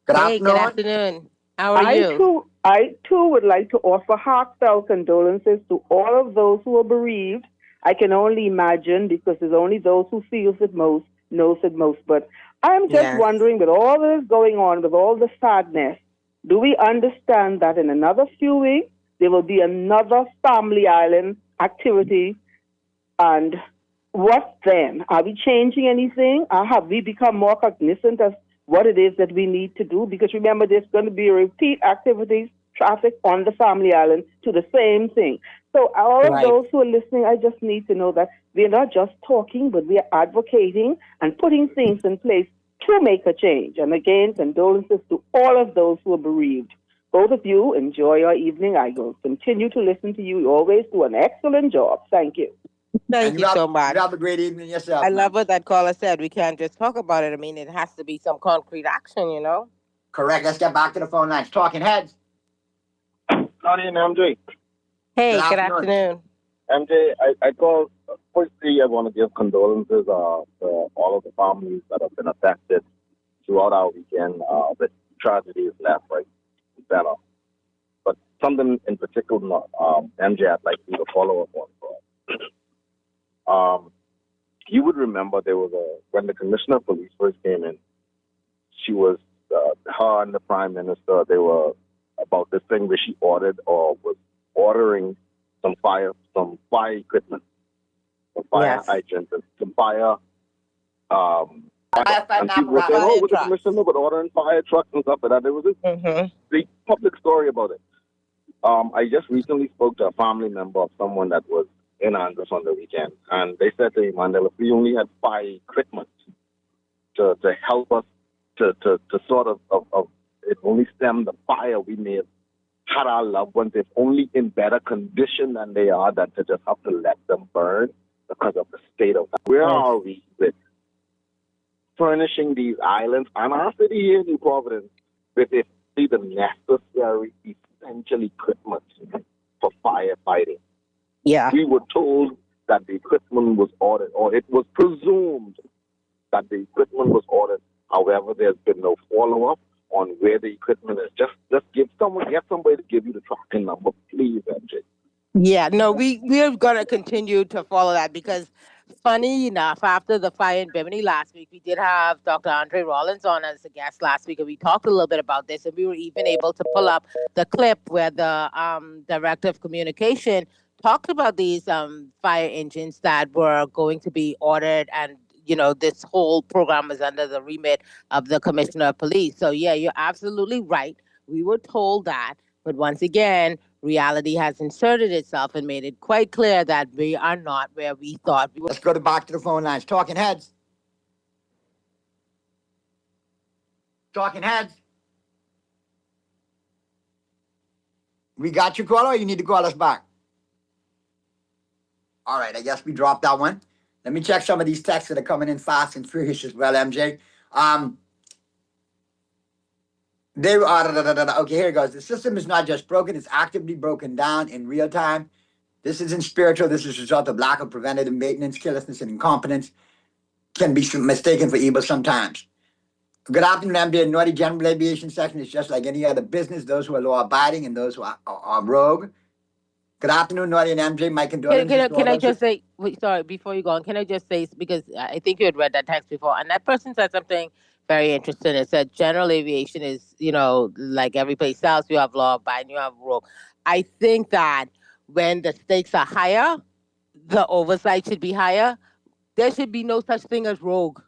Good afternoon. Good afternoon. How are you? I too would like to offer heartfelt condolences to all of those who are bereaved. I can only imagine, because there's only those who feels it most, knows it most. But I'm just wondering, with all that is going on, with all the sadness, do we understand that in another few weeks, there will be another Family Island activity? And what then? Are we changing anything? Or have we become more cognizant of what it is that we need to do? Because remember, there's going to be repeat activities, traffic on the Family Island to the same thing. So all of those who are listening, I just need to know that we're not just talking, but we are advocating and putting things in place to make a change. And again, condolences to all of those who are bereaved. Both of you, enjoy your evening. I will continue to listen to you. You always do an excellent job. Thank you. Thank you so much. You have a great evening yourself. I love what that caller said. We can't just talk about it. I mean, it has to be some concrete action, Correct. Let's get back to the phone lines. Talking Heads. Naughty and MJ. Hey, good afternoon. MJ, I called. Firstly, I want to give condolences to all of the families that have been affected throughout our weekend with tragedies left, right, center. But something in particular, MJ, I'd like you to follow up on. You would remember there was when the Commissioner of Police first came in, she was, her and the Prime Minister, they were about this thing where she ordered or was ordering some fire equipment, some fire hydrants, and some fire. And people were saying, "Oh, with the commissioner, but ordering fire trucks and stuff like that." There was this big public story about it. I just recently spoke to a family member of someone that was in Andros on the weekend, and they said to me, "Mandela, if we only had fire equipment to help us to sort of it only stem the fire, we may have had our loved ones, if only in better condition than they are, than to just have to let them burn because of the state of that." Where are we with furnishing these islands and our city here in New Providence with the necessary essential equipment for firefighting? Yeah. We were told that the equipment was ordered, or it was presumed that the equipment was ordered. However, there's been no follow-up on where the equipment is. Just get somebody to give you the tracking number, please, MJ. Yeah, no, we're gonna continue to follow that, because funny enough, after the fire in Bimini last week, we did have Dr. Andre Rollins on as a guest last week, and we talked a little bit about this, and we were even able to pull up the clip where the director of communication talked about these fire engines that were going to be ordered, and this whole program is under the remit of the Commissioner of Police. So yeah, you're absolutely right. We were told that, but once again, reality has inserted itself and made it quite clear that we are not where we thought we were. Let's go back to the phone lines. Talking Heads. Talking Heads. We got you, caller, or you need to call us back? All right, I guess we dropped that one. Let me check some of these texts that are coming in fast and furious as well, MJ. Okay, here it goes. The system is not just broken, it's actively broken down in real time. This isn't spiritual. This is a result of lack of preventative maintenance, carelessness, and incompetence. Can be mistaken for evil sometimes. Good afternoon, MJ. Naughty General Aviation Section is just like any other business. Those who are law-abiding and those who are rogue. Good afternoon, Naughty and MJ. My condolences. Can I just say, sorry, before you go on, can I just say, because I think you had read that text before, and that person said something very interesting. It said general aviation is, like every place else, you have law-abiding, you have rogue. I think that when the stakes are higher, the oversight should be higher. There should be no such thing as rogue.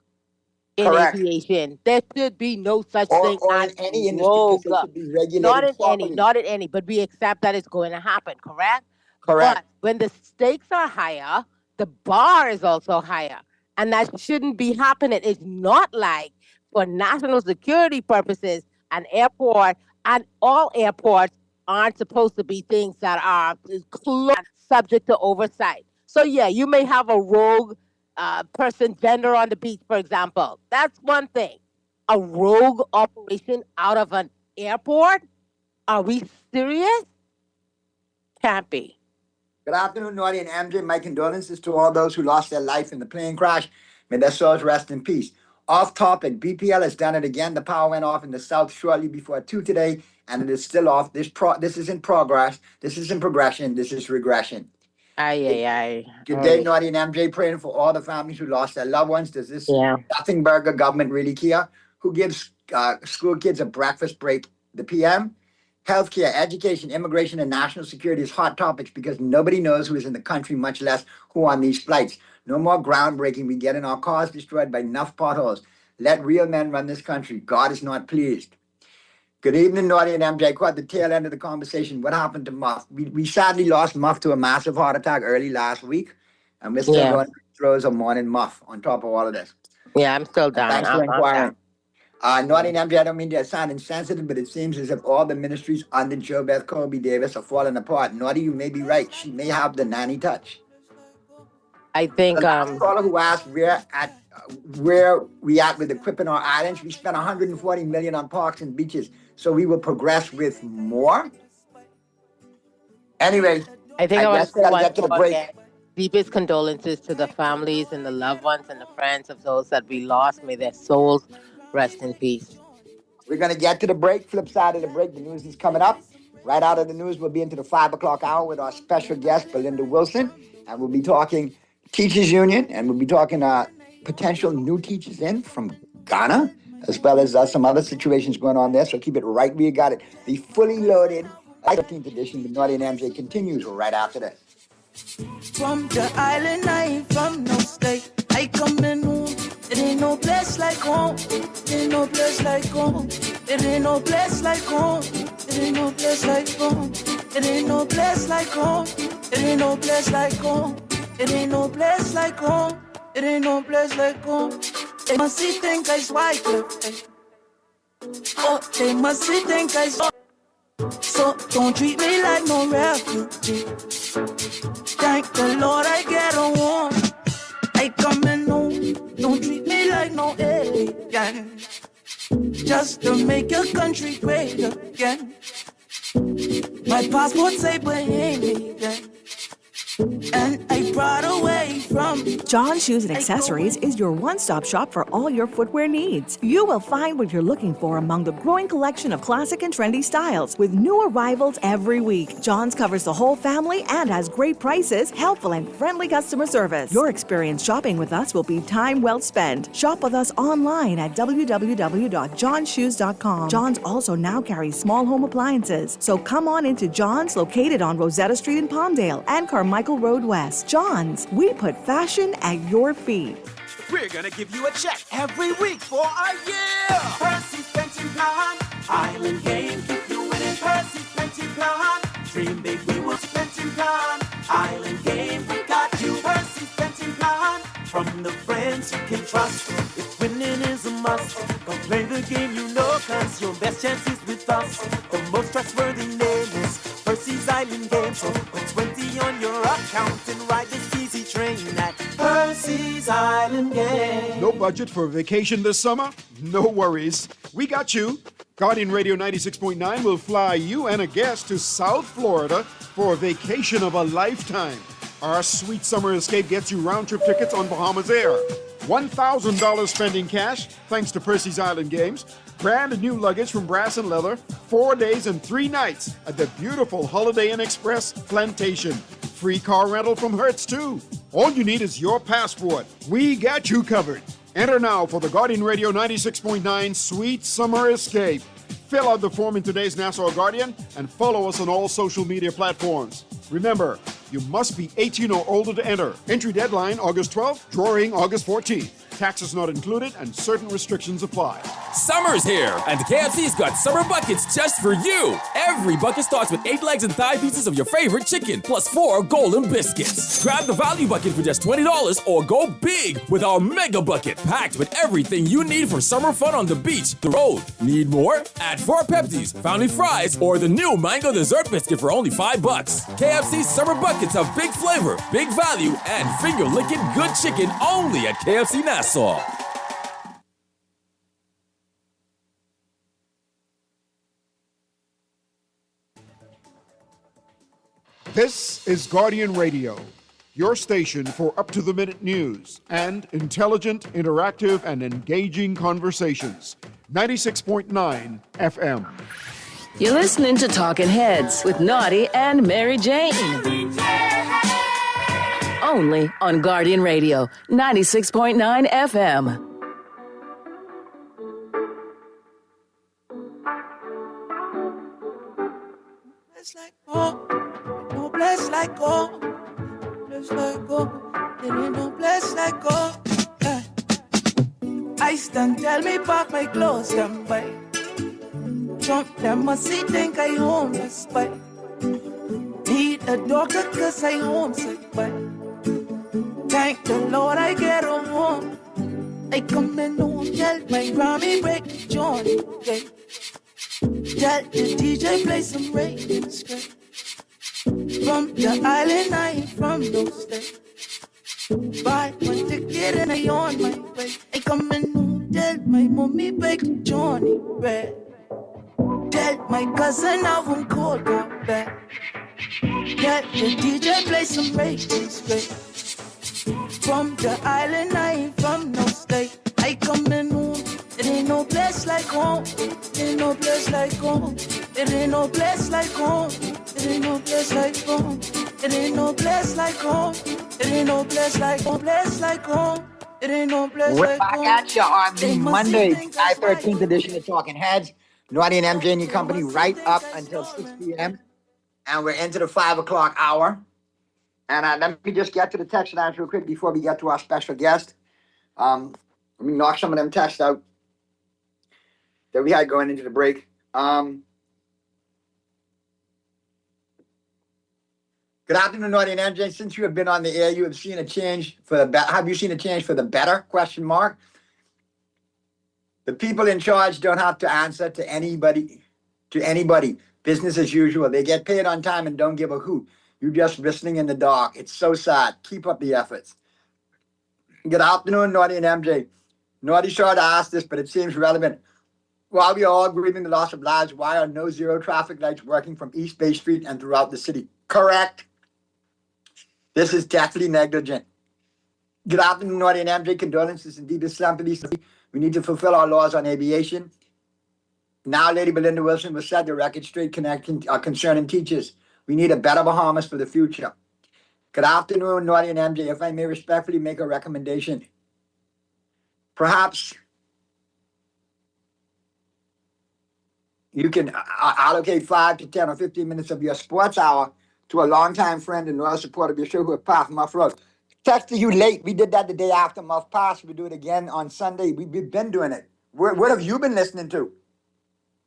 in Correct. aviation. There should be no such Or thing in as any industry, rogue. because it should be regulated Not in properly. any, not in any, but we accept that it's going to happen, correct? Correct. But when the stakes are higher, the bar is also higher. And that shouldn't be happening. It's not like for national security purposes, an airport and all airports aren't supposed to be things that are subject to oversight. So yeah, you may have a rogue person gender on the beach, for example. That's one thing. A rogue operation out of an airport? Are we serious? Can't be. Good afternoon, Naughty and MJ. My condolences to all those who lost their life in the plane crash. May their souls rest in peace. Off topic, BPL has done it again. The power went off in the south shortly before 2 today, and it is still off. This is in progress. This is in progression. This is regression. Good day, Naughty and MJ. Praying for all the families who lost their loved ones. Does this nothing burger government really care? Who gives school kids a breakfast break? The PM? Healthcare, education, immigration, and national security is hot topics because nobody knows who is in the country, much less who on these flights. No more groundbreaking. We getting our cars destroyed by enough potholes. Let real men run this country. God is not pleased. Good evening, Naughty and MJ. Caught the tail end of the conversation. What happened to Muff? We sadly lost Muff to a massive heart attack early last week, and we're still going through throes of mourning Muff on top of all of this. Yeah, I'm still down. Thanks for inquiring. Naughty and MJ, I don't mean to sound insensitive, but it seems as if all the ministries under JoBeth Colby Davis are falling apart. Naughty, you may be right. She may have the nanny touch. I think the last caller who asked where we at with equipping our islands, we spent $140 million on parks and beaches, so we will progress with more. Anyway, I think I want to say get to the break. Deepest condolences to the families and the loved ones and the friends of those that we lost. May their souls rest in peace. We're going to get to the break. Flip side of the break, the news is coming up. Right out of the news, we'll be into the 5 o'clock hour with our special guest, Belinda Wilson. And we'll be talking Teachers Union, and we'll be talking potential new teachers in from Ghana, as well as some other situations going on there. So keep it right where you got it. The fully loaded 13th edition of Naughty and MJ continues right after this. From the island, I ain't from no state. I come in home. It ain't no place like home. It ain't no place like home. It ain't no place like home. It ain't no place like home. It ain't no place like home. It ain't no place like home. It ain't no place like home. It ain't no place like home. They must see think I swipe. Oh, they must see think I swipe. So don't treat me like no refugee. Thank the Lord I get a warm. I come in home. Don't treat me like no alien. Just to make your country great again. My passport say Bahamian. And I brought away from John Shoes and Accessories is your one-stop shop for all your footwear needs. You will find what you're looking for among the growing collection of classic and trendy styles with new arrivals every week. John's covers the whole family and has great prices, helpful and friendly customer service. Your experience shopping with us will be time well spent. Shop with us online at www.johnshoes.com. John's also now carries small home appliances. So come on into John's, located on Rosetta Street in Palmdale and Carmichael Road West. John's, we put fashion at your feet. We're gonna give you a check every week for a year. Percy's pension plan, island game, keep you winning. Percy's pension plan, dream big, we will pension plan, island game, we got you. Percy's pension plan, from the friends you can trust. If winning is a must, go play the game you know, cause your best chance is with us. The most trustworthy name is Percy's Island Game. So put 20 on your account and ride this easy train at Percy's Island Game. No budget for a vacation this summer? No worries. We got you. Guardian Radio 96.9 will fly you and a guest to South Florida for a vacation of a lifetime. Our sweet summer escape gets you round-trip tickets on Bahamas Air. $1,000 spending cash, thanks to Percy's Island Games. Brand new luggage from Brass and Leather. 4 days and 3 nights at the beautiful Holiday Inn Express Plantation. Free car rental from Hertz, too. All you need is your passport. We got you covered. Enter now for the Guardian Radio 96.9 Sweet Summer Escape. Fill out the form in today's Nassau Guardian and follow us on all social media platforms. Remember, you must be 18 or older to enter. Entry deadline August 12th, drawing August 14th. Taxes not included and certain restrictions apply. Summer's here, and KFC's got summer buckets just for you. Every bucket starts with 8 legs and thigh pieces of your favorite chicken, plus 4 golden biscuits. Grab the value bucket for just $20 or go big with our mega bucket, packed with everything you need for summer fun on the beach, the road. Need more? Add 4 Pepsis, family fries, or the new mango dessert biscuit for only $5. KFC's summer buckets have big flavor, big value, and finger-licking good chicken only at KFC Nassau. This is Guardian Radio, your station for up-to-the-minute news and intelligent, interactive, and engaging conversations. 96.9 FM. You're listening to Talking Heads with Naughty and Mary Jane. Only on Guardian Radio, 96.9 FM. Bless like gold, no bless like gold. Bless like gold, there ain't no bless like gold. I stand, tell me back my clothes, them by. Trump, them must see, think I homeless, but need a doctor cause I homesick, but thank the Lord I get home. I come in home, tell my Grammy break Johnny, okay. Tell the DJ play some reggae straight. From the island I ain't from no state. Buy one ticket and I on my way. I come in home, tell my mommy bake Johnny bread. Tell my cousin how I'm cold got back. Tell the DJ play some reggae straight. From the island I ain't from no state. I come in home, it ain't no place like home. It ain't no place like home. It ain't no place like home. It ain't no place like home. It ain't no place like home. It ain't no place like home. Place like home. It ain't no place We're like back home. at you on the Monday, July 13th edition of Talking Heads. Naughty and MJ and your company right up until 6 p.m. And we're into the 5 o'clock hour. And let me just get to the text lines real quick before we get to our special guest. Let me knock some of them texts out that we had going into the break. Good afternoon, Naughty and MJ. Since you have been on the air, you have seen a change for the better. Have you seen a change for the better? Question mark. The people in charge don't have to answer to anybody. Business as usual. They get paid on time and don't give a hoot. You're just listening in the dark. It's so sad. Keep up the efforts. Good afternoon, Naughty and MJ. Naughty sorry to ask this, but it seems relevant. While we are all grieving the loss of lives, why are no zero traffic lights working from East Bay Street and throughout the city? Correct. This is definitely negligent. Good afternoon, Naughty and MJ. Condolences and deepest sympathies. We need to fulfill our laws on aviation. Now, Lady Belinda Wilson will set the record straight concerning teachers. We need a better Bahamas for the future. Good afternoon, Naughty and MJ. If I may respectfully make a recommendation, perhaps you can allocate 5 to 10 or 15 minutes of your sports hour to a longtime friend and loyal supporter of your show who have passed Muff Road. Texted you late. We did that the day after Muff passed. We do it again on Sunday. We've been doing it. What have you been listening to?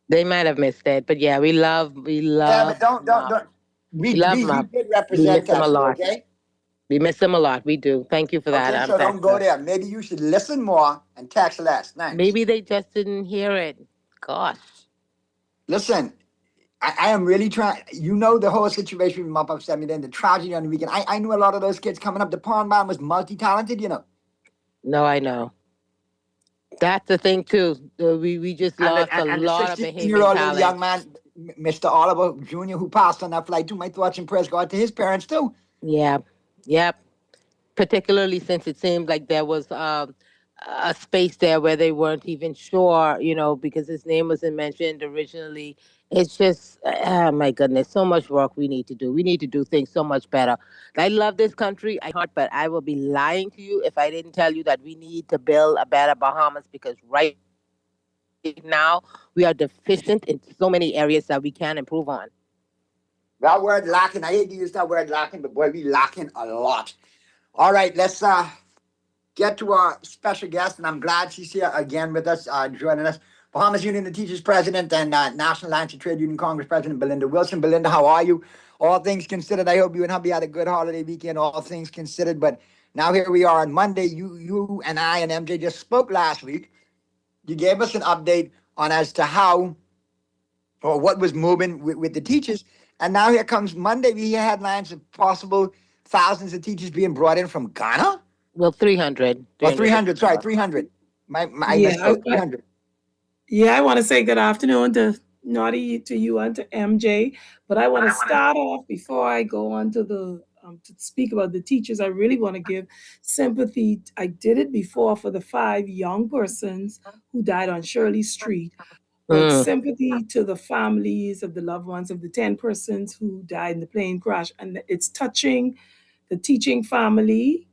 They might have missed it, but yeah, we love. Yeah, but don't. We did represent him a us, lot. okay? We miss him a lot. We do. Thank you for that. Okay, so don't go there. Maybe you should listen more and text less. Thanks. Maybe they just didn't hear it. Gosh. Listen, I am really trying. You know the whole situation with Mop Up 70 and the tragedy on the weekend. I knew a lot of those kids coming up. The Pond Band was multi-talented, you know. No, I know. That's the thing, too. We just lost a lot of behavioral 16-year-old talent. young man, Mr. Oliver Jr., who passed on that flight, too. My thoughts and prayers go out to his parents, too. Yeah. Yep. Particularly since it seemed like there was a space there where they weren't even sure, because his name wasn't mentioned originally. It's just, oh my goodness, so much work we need to do. We need to do things so much better. I love this country, but I will be lying to you if I didn't tell you that we need to build a better Bahamas, because right now we are deficient in so many areas that we can improve on. That word lacking, I hate to use that word lacking, but boy, we lacking a lot. All right, let's get to our special guest, and I'm glad she's here again with us, joining us. Bahamas Union of Teachers President and National Alliance of Trade Union Congress President Belinda Wilson. Belinda, how are you? All things considered, I hope you and hubby had a good holiday weekend, all things considered. But now here we are on Monday. You and I and MJ just spoke last week. You gave us an update on as to how or what was moving with the teachers. And now here comes Monday. We hear headlines of possible thousands of teachers being brought in from Ghana. Well, 300. Oh, 300. Sorry, 300. I misspoke, 300. Yeah, I want to say good afternoon to Naughty, to you, and to MJ. But I want to start off before I go on to the to speak about the teachers. I really want to give sympathy. I did it before for the 5 young persons who died on Shirley Street. But sympathy to the families of the loved ones of the 10 persons who died in the plane crash. And it's touching the teaching family,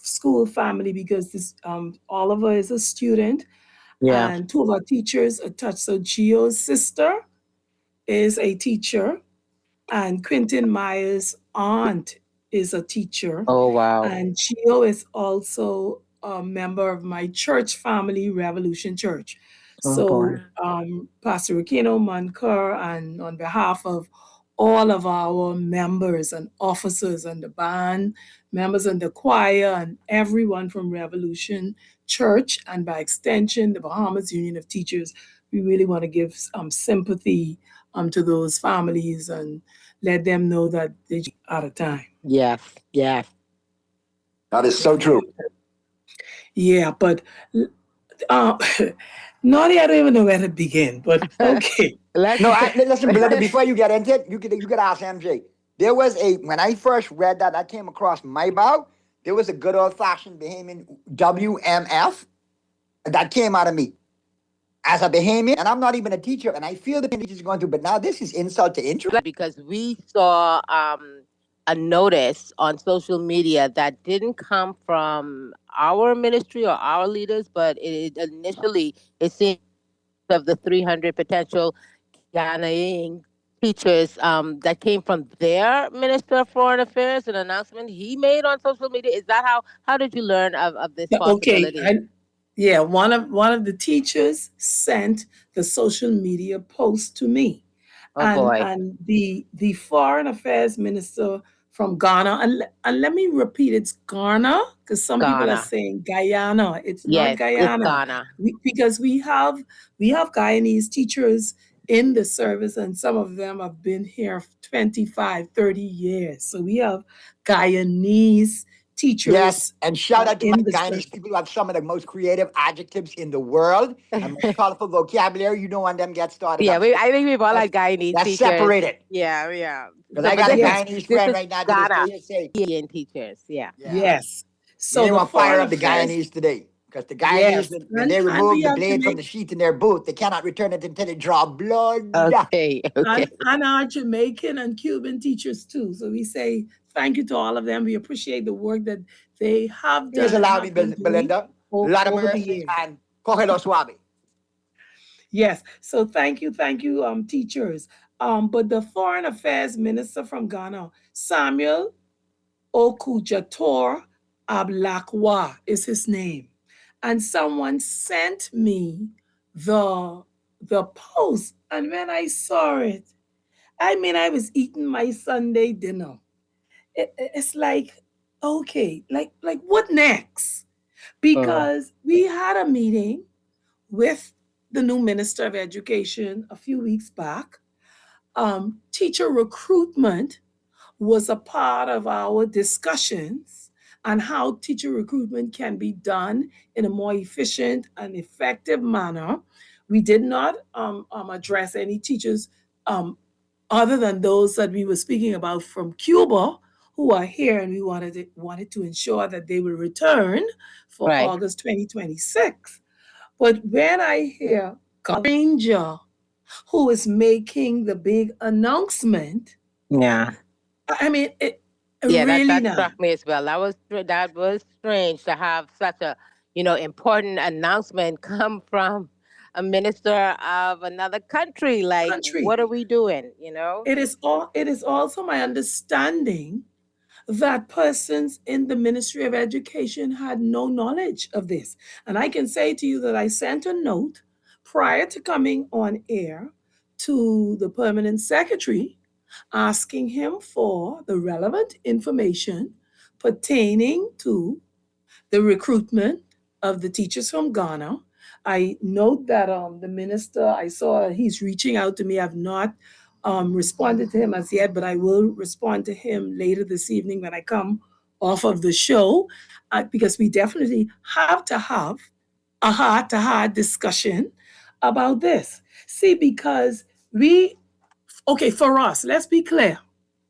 school family, because this Oliver is a student. Yeah. And 2 of our teachers are touched. So Gio's sister is a teacher, and Quentin Myers' aunt is a teacher. Oh, wow. And Gio is also a member of my church family, Revolution Church. So Pastor Aquino Moncur, and on behalf of all of our members and officers and the band, members in the choir, and everyone from Revolution Church, and by extension, the Bahamas Union of Teachers, we really want to give sympathy to those families and let them know that they're out of time. Yes, yes. That is so true. Yeah, but Naughty, I don't even know where to begin, but okay. Listen, Belinda, before you get into it, you could ask MJ. There was when I first read that came across my bow, there was a good old-fashioned Bahamian WMF that came out of me as a Bahamian, and I'm not even a teacher, and I feel the teachers going through, but now this is insult to injury. Because we saw a notice on social media that didn't come from our ministry or our leaders, but it seemed of the 300 potential Ghanaian teachers that came from their Minister of Foreign Affairs, an announcement he made on social media. Is that how did you learn of this possibility? Okay, one of the teachers sent the social media post to me. And the Foreign Affairs Minister from Ghana, and let me repeat, it's Ghana, because some people are saying Guyana. It's not Guyana. It's Ghana. Because we have Guyanese teachers in the service, and some of them have been here 25, 30 years. So we have Guyanese teachers. Yes, and shout out to my Guyanese people who have some of the most creative adjectives in the world and most colorful vocabulary. You know when them get started. Yeah, I think we've all like Guyanese teachers. That's separated. Yeah. Because I got a Guyanese friend right now. Guyanese teachers, yeah. Yes. So they want to fire up the Guyanese today. Because the Guyanese, when they remove the blade from the sheath in their boot, they cannot return it until they draw blood. Okay. And our Jamaican and Cuban teachers too. So we say thank you to all of them. We appreciate the work that they have done. Please allow me, Belinda. Lot of mercy and cogelo suave. Yes. So thank you, teachers. But the Foreign Affairs Minister from Ghana, Samuel Okujator Ablakwa is his name. And someone sent me the post. And when I saw it, I was eating my Sunday dinner. It's like, okay, like what next? Because we had a meeting with the new Minister of Education a few weeks back. Teacher recruitment was a part of our discussions on how teacher recruitment can be done in a more efficient and effective manner. We did not address any teachers other than those that we were speaking about from Cuba who are here, and we wanted to ensure that they will return for August 2026. But when I hear Ranger, who is making the big announcement, it really that struck me as well. That was strange to have such a important announcement come from a minister of another country. What are we doing? It is also my understanding that persons in the Ministry of Education had no knowledge of this. And I can say to you that I sent a note prior to coming on air to the permanent secretary asking him for the relevant information pertaining to the recruitment of the teachers from Ghana. I note that the minister, I saw he's reaching out to me. I've not responded to him as yet, but I will respond to him later this evening when I come off of the show, because we definitely have to have a heart-to-heart discussion about this. See, because for us, let's be clear.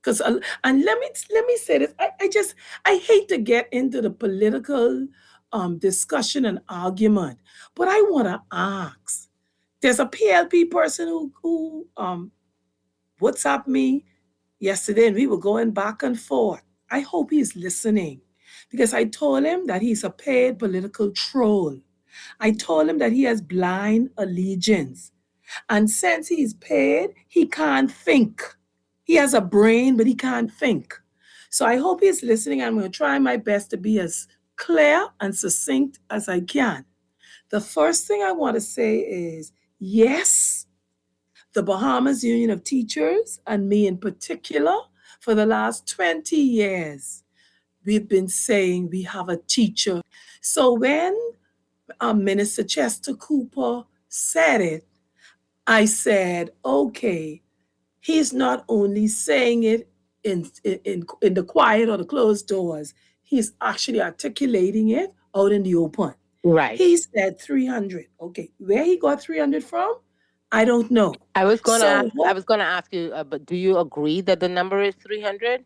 Because and let me say this, I hate to get into the political discussion and argument, but I want to ask. There's a PLP person who WhatsApped me yesterday, and we were going back and forth. I hope he's listening, because I told him that he's a paid political troll. I told him that he has blind allegiance, and since he's paid, he can't think. He has a brain, but he can't think. So I hope he's listening. I'm going to try my best to be as clear and succinct as I can. The first thing I want to say is, yes, the Bahamas Union of Teachers, and me in particular, for the last 20 years, we've been saying we have a teacher. So when Minister Chester Cooper said it, I said, okay, he's not only saying it in the quiet or the closed doors, he's actually articulating it out in the open. Right. He said 300. Okay, where he got 300 from, I don't know. I was going to ask you, but do you agree that the number is 300?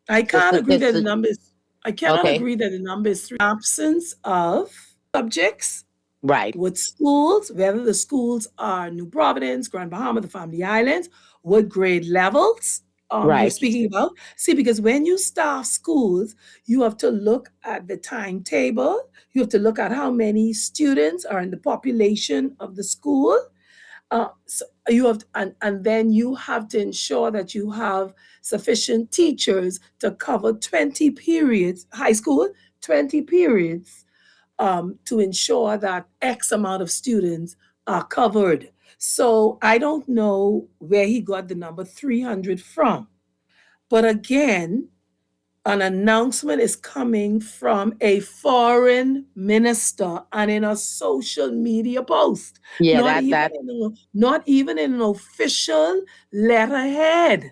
I can't agree that the number is. I cannot agree that the number is 300. Absence of subjects. Right. With schools, whether the schools are New Providence, Grand Bahama, the Family Islands, what grade levels you're speaking about. See, because when you staff schools, you have to look at the timetable. You have to look at how many students are in the population of the school. So you have, and then you have to ensure that you have sufficient teachers to cover 20 periods, high school, 20 periods, to ensure that X amount of students are covered. So I don't know where he got the number 300 from. But again, an announcement is coming from a foreign minister and in a social media post. Yeah, Not even in an official letterhead.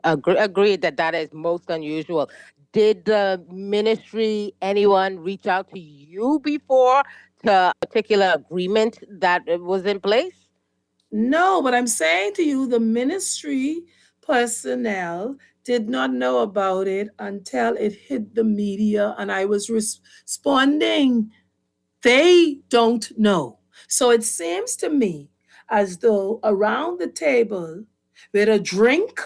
Agreed that is most unusual. Did the ministry, anyone reach out to you before to a particular agreement that was in place? No, but I'm saying to you, the ministry personnel did not know about it until it hit the media and I was responding. They don't know. So it seems to me as though around the table with a drink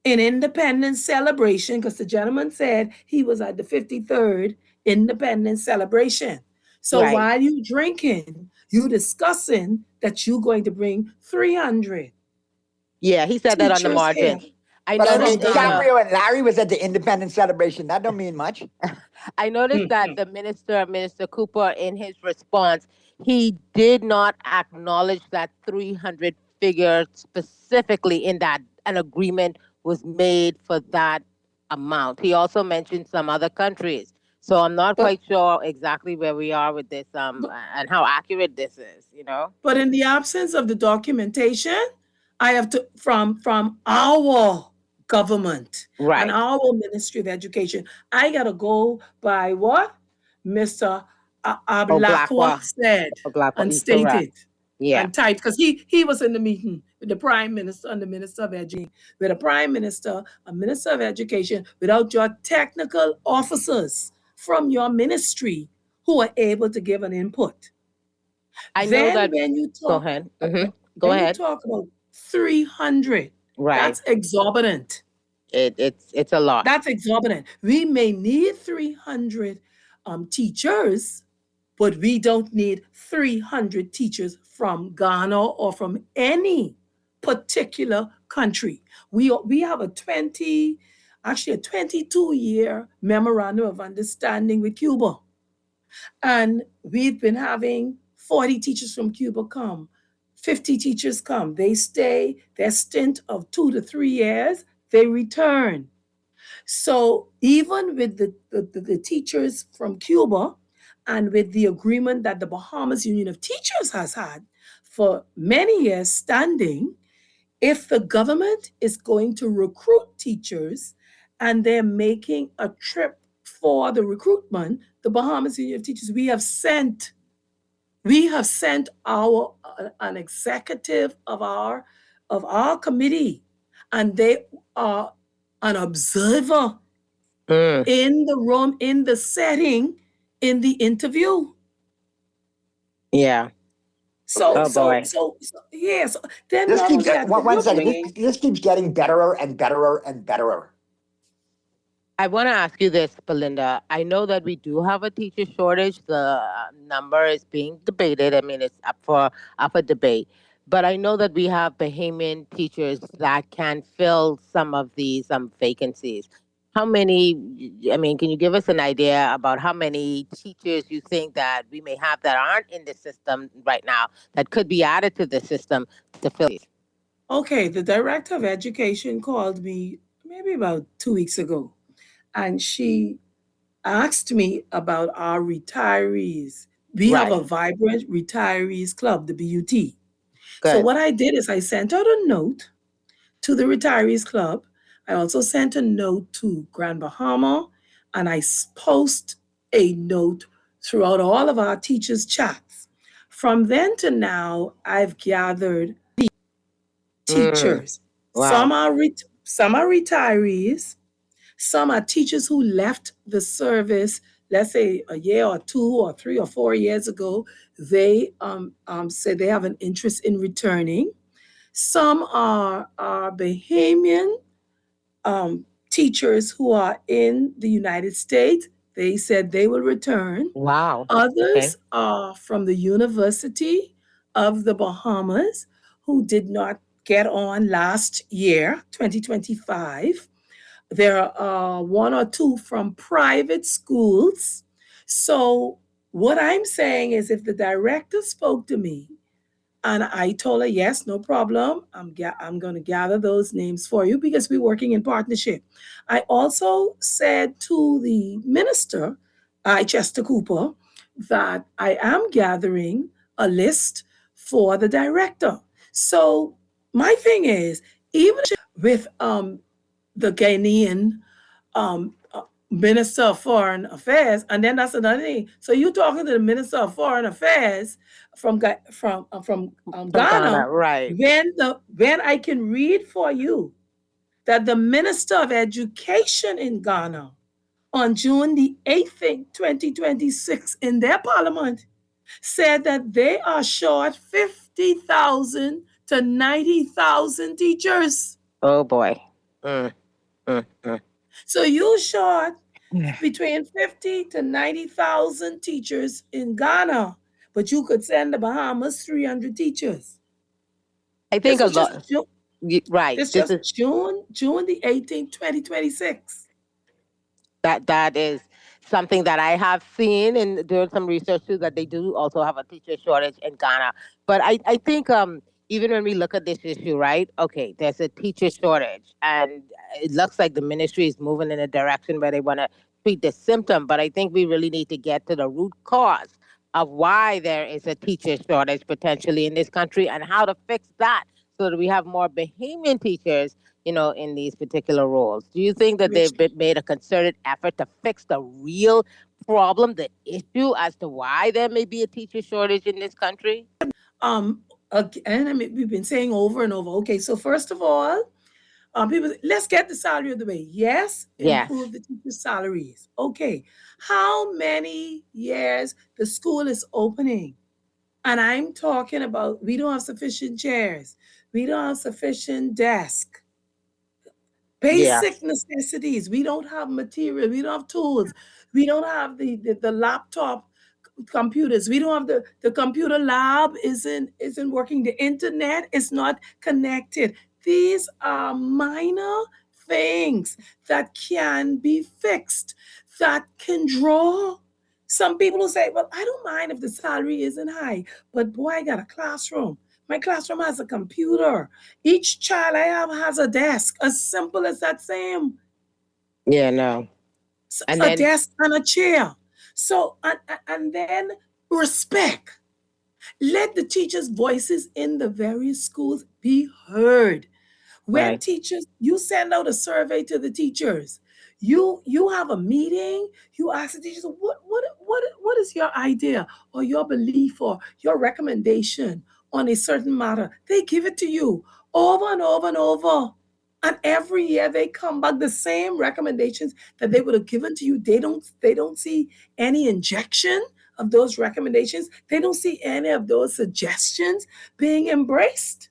in Independence celebration, because the gentleman said he was at the 53rd Independence celebration. So while you drinking, you discussing that you're going to bring 300. Yeah, he said that on the margin. I mean, Gabriel and Larry was at the Independence celebration. That don't mean much. I noticed that the Minister Cooper, in his response, he did not acknowledge that 300 figure specifically in that an agreement was made for that amount. He also mentioned some other countries. So I'm not quite sure exactly where we are with this and how accurate this is, you know? But in the absence of the documentation, I have to, from our government and our Ministry of Education, I got to go by what Mr. Ablakwa said and stated. Yeah. And typed, because he was in the meeting with the Prime Minister and the Minister of Education, with a Prime Minister, a Minister of Education, without your technical officers from your ministry who are able to give an input. I know that. When you talk, go ahead. Go ahead. You talk about 300. That's exorbitant. It's a lot. That's exorbitant. We may need 300 teachers, but we don't need 300 teachers from Ghana or from any particular country. We have a 20 actually a 22-year memorandum of understanding with Cuba. And we've been having 40 teachers from Cuba come, 50 teachers come. They stay their stint of 2 to 3 years, they return. So even with the teachers from Cuba and with the agreement that the Bahamas Union of Teachers has had for many years standing, if the government is going to recruit teachers and they're making a trip for the recruitment, the Bahamas Union of Teachers, we have sent our an executive of our committee, and they are an observer in the room, in the setting, in the interview. Yeah. So This then keeps, one second. This keeps getting better and better and better. I want to ask you this, Belinda. I know that we do have a teacher shortage. The number is being debated. I mean, it's up for debate. But I know that we have Bahamian teachers that can fill some of these vacancies. How many, I mean, can you give us an idea about how many teachers you think that we may have that aren't in the system right now that could be added to the system to fill these? Okay, the director of education called me maybe about 2 weeks ago, and she asked me about our retirees. We have a vibrant retirees club, the BUT. So what I did is I sent out a note to the retirees club. I also sent a note to Grand Bahama, and I post a note throughout all of our teachers' chats. From then to now, I've gathered teachers. Wow. Some are retirees. Some are teachers who left the service, let's say a year or 2 or 3 or 4 years ago. They say they have an interest in returning. Some are Bahamian teachers who are in the United States. They said they will return. Wow. Others are from the University of the Bahamas who did not get on last year, 2025. There are 1 or 2 from private schools. So what I'm saying is if the director spoke to me and I told her, yes, no problem, I'm going to gather those names for you because we're working in partnership. I also said to the minister, Chester Cooper, that I am gathering a list for the director. So my thing is, even with the Ghanaian Minister of Foreign Affairs, and then that's another thing. So you're talking to the Minister of Foreign Affairs from Ghana, right? When I can read for you that the Minister of Education in Ghana on June the 8th, 2026, in their parliament, said that they are short 50,000 to 90,000 teachers. Oh boy. So you short between 50 to 90,000 teachers in Ghana, but you could send the Bahamas 300 teachers. I think a lot. Right. It's just June the 18th, 2026. That is something that I have seen and doing some research too, that they do also have a teacher shortage in Ghana. But I think even when we look at this issue, right? Okay, there's a teacher shortage, and it looks like the ministry is moving in a direction where they want to treat the symptom. But I think we really need to get to the root cause of why there is a teacher shortage potentially in this country and how to fix that so that we have more Bahamian teachers, in these particular roles. Do you think that they've made a concerted effort to fix the real problem, the issue as to why there may be a teacher shortage in this country? Again, we've been saying over and over. Okay, so first of all, people, let's get the salary of the way. Yes, improve the teachers' salaries. Okay, how many years the school is opening? And I'm talking about we don't have sufficient chairs. We don't have sufficient desks. Basic necessities. We don't have material. We don't have tools. We don't have the laptop computers. We don't have the computer lab isn't working. The internet is not connected. These are minor things that can be fixed, that can draw. Some people will say, well, I don't mind if the salary isn't high, but boy, I got a classroom. My classroom has a computer. Each child I have has a desk, as simple as that same. Yeah, no. And a desk and a chair. So, and then respect. Let the teachers' voices in the various schools be heard. When teachers, you send out a survey to the teachers. You have a meeting. You ask the teachers, what is your idea or your belief or your recommendation on a certain matter? They give it to you over and over and over. And every year they come back the same recommendations that they would have given to you. They don't see any injection of those recommendations. They don't see any of those suggestions being embraced.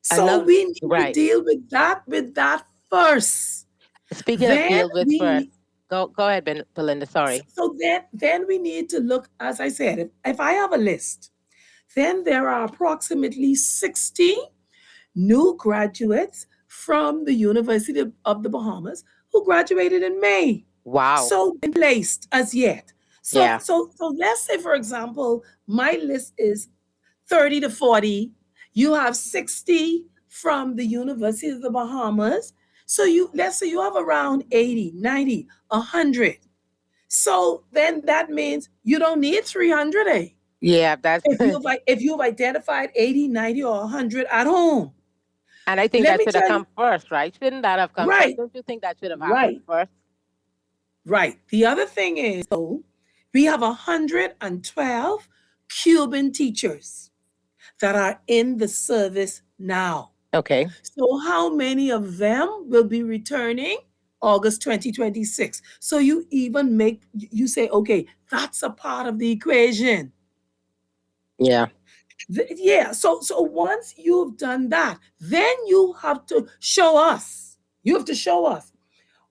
So we need to deal with that first. Speaking of deal with first, go ahead, Belinda. Sorry. So then we need to look, as I said, if I have a list, then there are approximately 60 new graduates from the University of the Bahamas who graduated in May. Wow. So placed as yet. So let's say, for example, my list is 30 to 40. You have 60 from the University of the Bahamas. So let's say you have around 80, 90, 100. So then that means you don't need 300, eh? Yeah, that's if you've identified 80, 90, or 100 at home. And I think that should have come first, right? Shouldn't that have come first? Don't you think that should have happened first? Right. The other thing is, we have 112 Cuban teachers that are in the service now. Okay. So how many of them will be returning August 2026? So you say, okay, that's a part of the equation. Yeah. So once you've done that, then you have to show us. You have to show us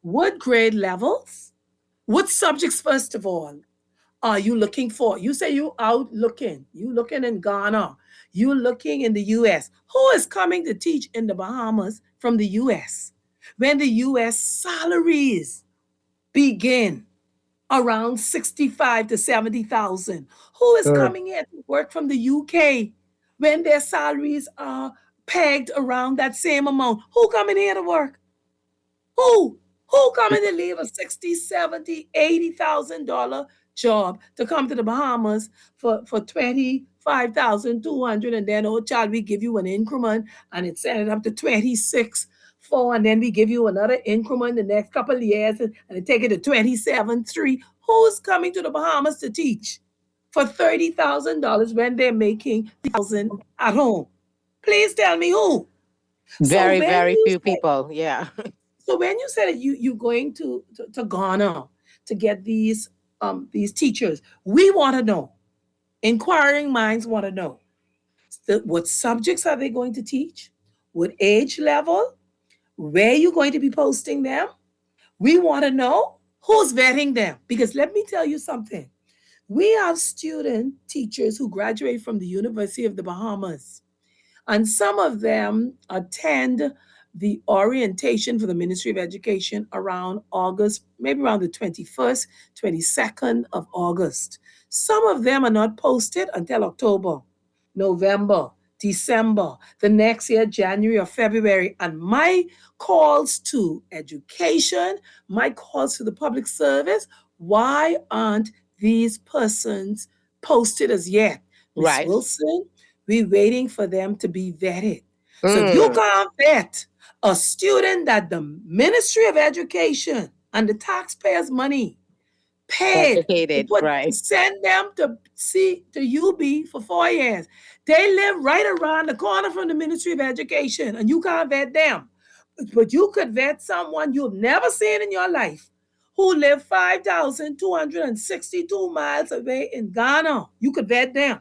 what grade levels, what subjects, first of all, are you looking for? You say you out looking. You looking in Ghana. You looking in the U.S. Who is coming to teach in the Bahamas from the U.S. when the U.S. salaries begin around 65 to 70,000? Who is coming here to work from the UK when their salaries are pegged around that same amount? Who coming here to work? Who coming to leave a $60, $70, $80,000 job to come to the Bahamas for $25,200, and then, oh child, we give you an increment and it's set it up to 26,400, and then we give you another increment the next couple of years and it take it to 27,300. Who's coming to the Bahamas to teach for $30,000 when they're making $1,000 at home? Please tell me who. Very few people. Yeah. So when you said that you're going to Ghana to get these teachers, we want to know. Inquiring minds want to know what subjects are they going to teach, what age level, where you're going to be posting them. We want to know who's vetting them, because let me tell you something. We have student teachers who graduate from the University of the Bahamas, and some of them attend the orientation for the Ministry of Education around August, maybe around the 21st, 22nd of August. Some of them are not posted until October, November, December, the next year, January or February. And my calls to education, my calls to the public service, why aren't these persons posted as yet? Ms. Wilson, we're waiting for them to be vetted. So if you can't vet a student that the Ministry of Education and the taxpayers' money paid, send them to UB for 4 years. They live right around the corner from the Ministry of Education, and you can't vet them. But you could vet someone you've never seen in your life who live 5,262 miles away in Ghana. You could vet them.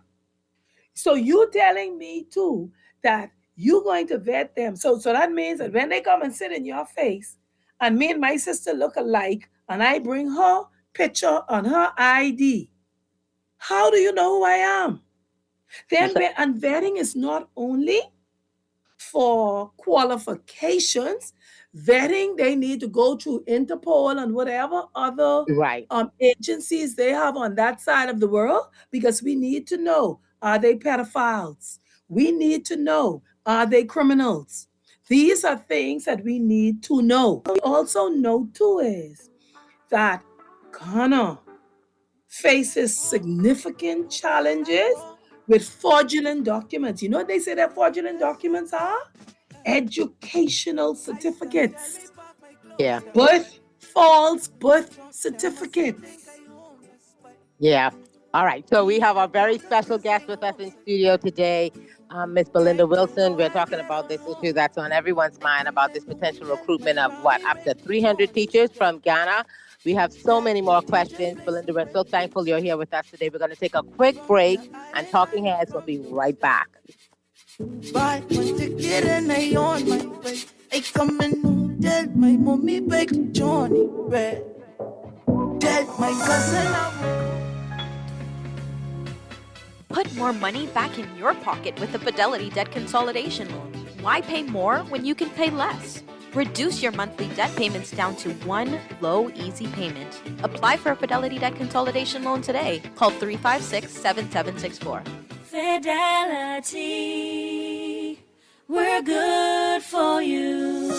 So you telling me too that you're going to vet them. So that means that when they come and sit in your face, and me and my sister look alike, and I bring her picture on her ID, how do you know who I am? And vetting is not only for qualifications, vetting, they need to go through Interpol and whatever other agencies they have on that side of the world, because we need to know, are they pedophiles? We need to know, are they criminals? These are things that we need to know. We also know too is that Ghana faces significant challenges with fraudulent documents. You know what they say that fraudulent documents are? Educational certificates. Yeah. False birth certificates. Yeah. All right. So we have a very special guest with us in studio today, Ms. Belinda Wilson. We're talking about this issue that's on everyone's mind about this potential recruitment of up to 300 teachers from Ghana. We have so many more questions. Belinda, we're so thankful you're here with us today. We're going to take a quick break, and Talking Heads will be right back. Buy one ticket and I on my way. I come and tell my mommy bake Johnny bread. Tell my cousin Put more money back in your pocket with the Fidelity Debt Consolidation Loan. Why pay more when you can pay less? Reduce your monthly debt payments down to one low, easy payment. Apply for a Fidelity Debt Consolidation Loan today. Call 356-7764. Fidelity, we're good for you.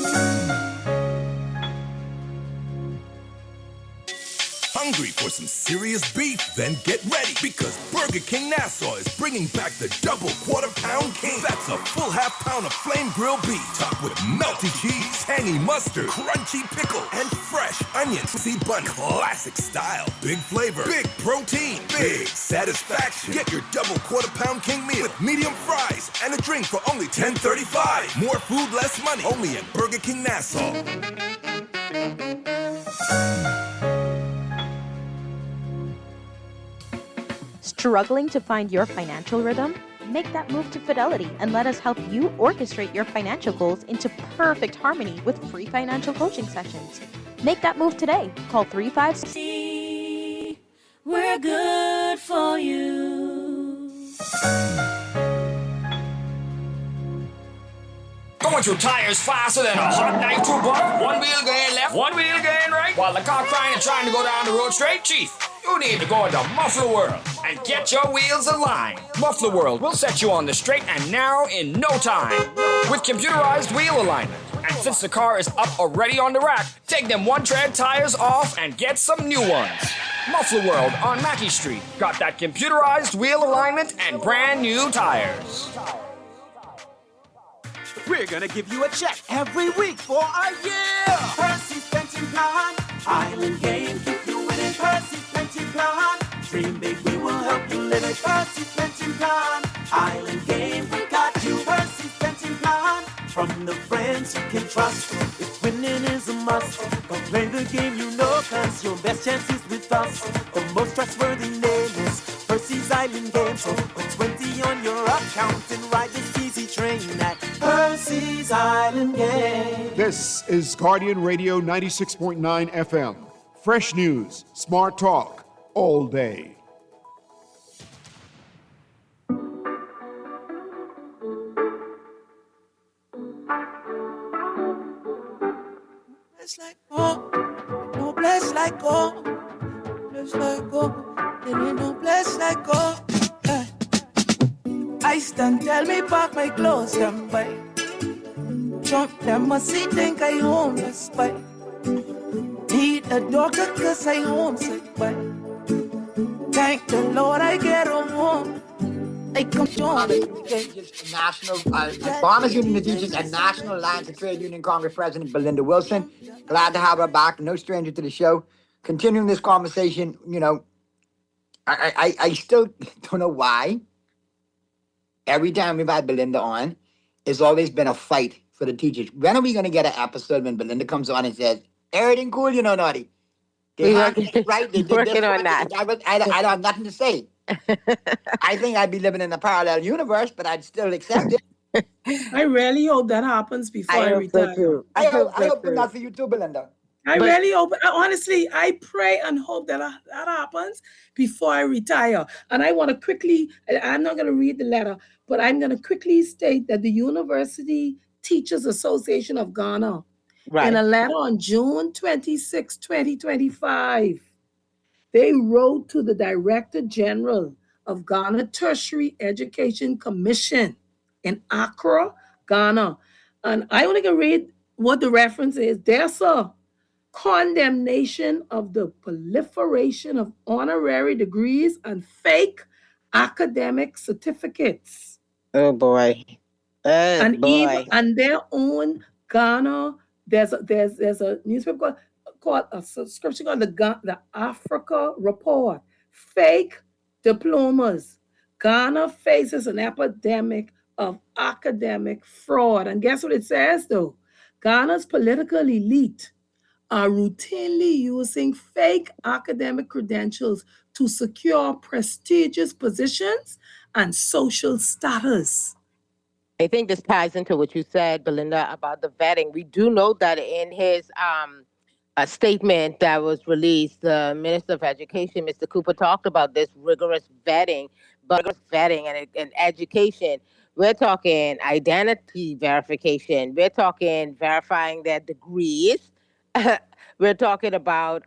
Hungry for some serious beef? Then get ready, because Burger King Nassau is bringing back the double quarter-pound king. That's a full half-pound of flame grilled beef, topped with melty cheese, tangy mustard, crunchy pickle, and fresh onion seed bun, classic style. Big flavor, big protein, big satisfaction. Get your double quarter-pound king meal with medium fries and a drink for only $10.35. More food, less money. Only at Burger King Nassau. Struggling to find your financial rhythm? Make that move to Fidelity and let us help you orchestrate your financial goals into perfect harmony with free financial coaching sessions. Make that move today. Call 356. We're good for you. Going through tires faster than a hot knife through butter. One wheel going left, one wheel going right, while the car trying to go down the road straight. Chief, you need to go into Muffler World and get your wheels aligned. Muffler World will set you on the straight and narrow in no time with computerized wheel alignment. And since the car is up already on the rack, take them one-tread tires off and get some new ones. Muffler World on Mackey Street got that computerized wheel alignment and brand new tires. We're gonna give you a check every week for a year. Percy's Pension Plan, Island Game, keep you winning. Percy's Pension Plan, dream big, we will help you live it. Percy's Pension Plan, Island Game, we got you. Percy's Pension Plan, from the friends you can trust. If winning is a must, go play the game you know, cause your best chance is with us. The most trustworthy name is Percy's Island Game. So put 20 on your account and ride this easy train at Percy's Island Game. This is Guardian Radio 96.9 FM. Fresh news, smart talk, all day. Bless like oh, no bless like oh, bless like oh, there ain't no bless like oh. I stand, tell me back my clothes, them by. Trump, them must see, think I homeless, by. Need a doctor, cause I homesick, by. Thank the Lord I get home. I come to National Farmers Union of Teachers and National Alliance of Trade Union Congress President Belinda Wilson. Glad to have her back. No stranger to the show. Continuing this conversation, you know, I still don't know why. Every time we've had Belinda on, it's always been a fight for the teachers. When are we going to get an episode when Belinda comes on and says, everything cool, you know, Naughty? They have this right. They did working this on right. that. I don't have nothing to say. I think I'd be living in a parallel universe, but I'd still accept it. I really hope that happens before I retire. I hope not for you too, Belinda. I really hope, honestly, I pray and hope that that happens before I retire. And I want to quickly, I'm not going to read the letter, but I'm going to quickly state that the University Teachers Association of Ghana, in a letter on June 26, 2025, they wrote to the Director General of Ghana Tertiary Education Commission in Accra, Ghana. And I only can read what the reference is. There's a condemnation of the proliferation of honorary degrees and fake academic certificates. Oh boy. And their own Ghana, there's a newspaper called a subscription called the Africa Report. Fake diplomas. Ghana faces an epidemic of academic fraud. And guess what it says though? Ghana's political elite are routinely using fake academic credentials to secure prestigious positions and social status. I think this ties into what you said, Belinda, about the vetting. We do know that in his a statement that was released, the Minister of Education, Mr. Cooper, talked about this rigorous vetting and education. We're talking identity verification. We're talking verifying their degrees. We're talking about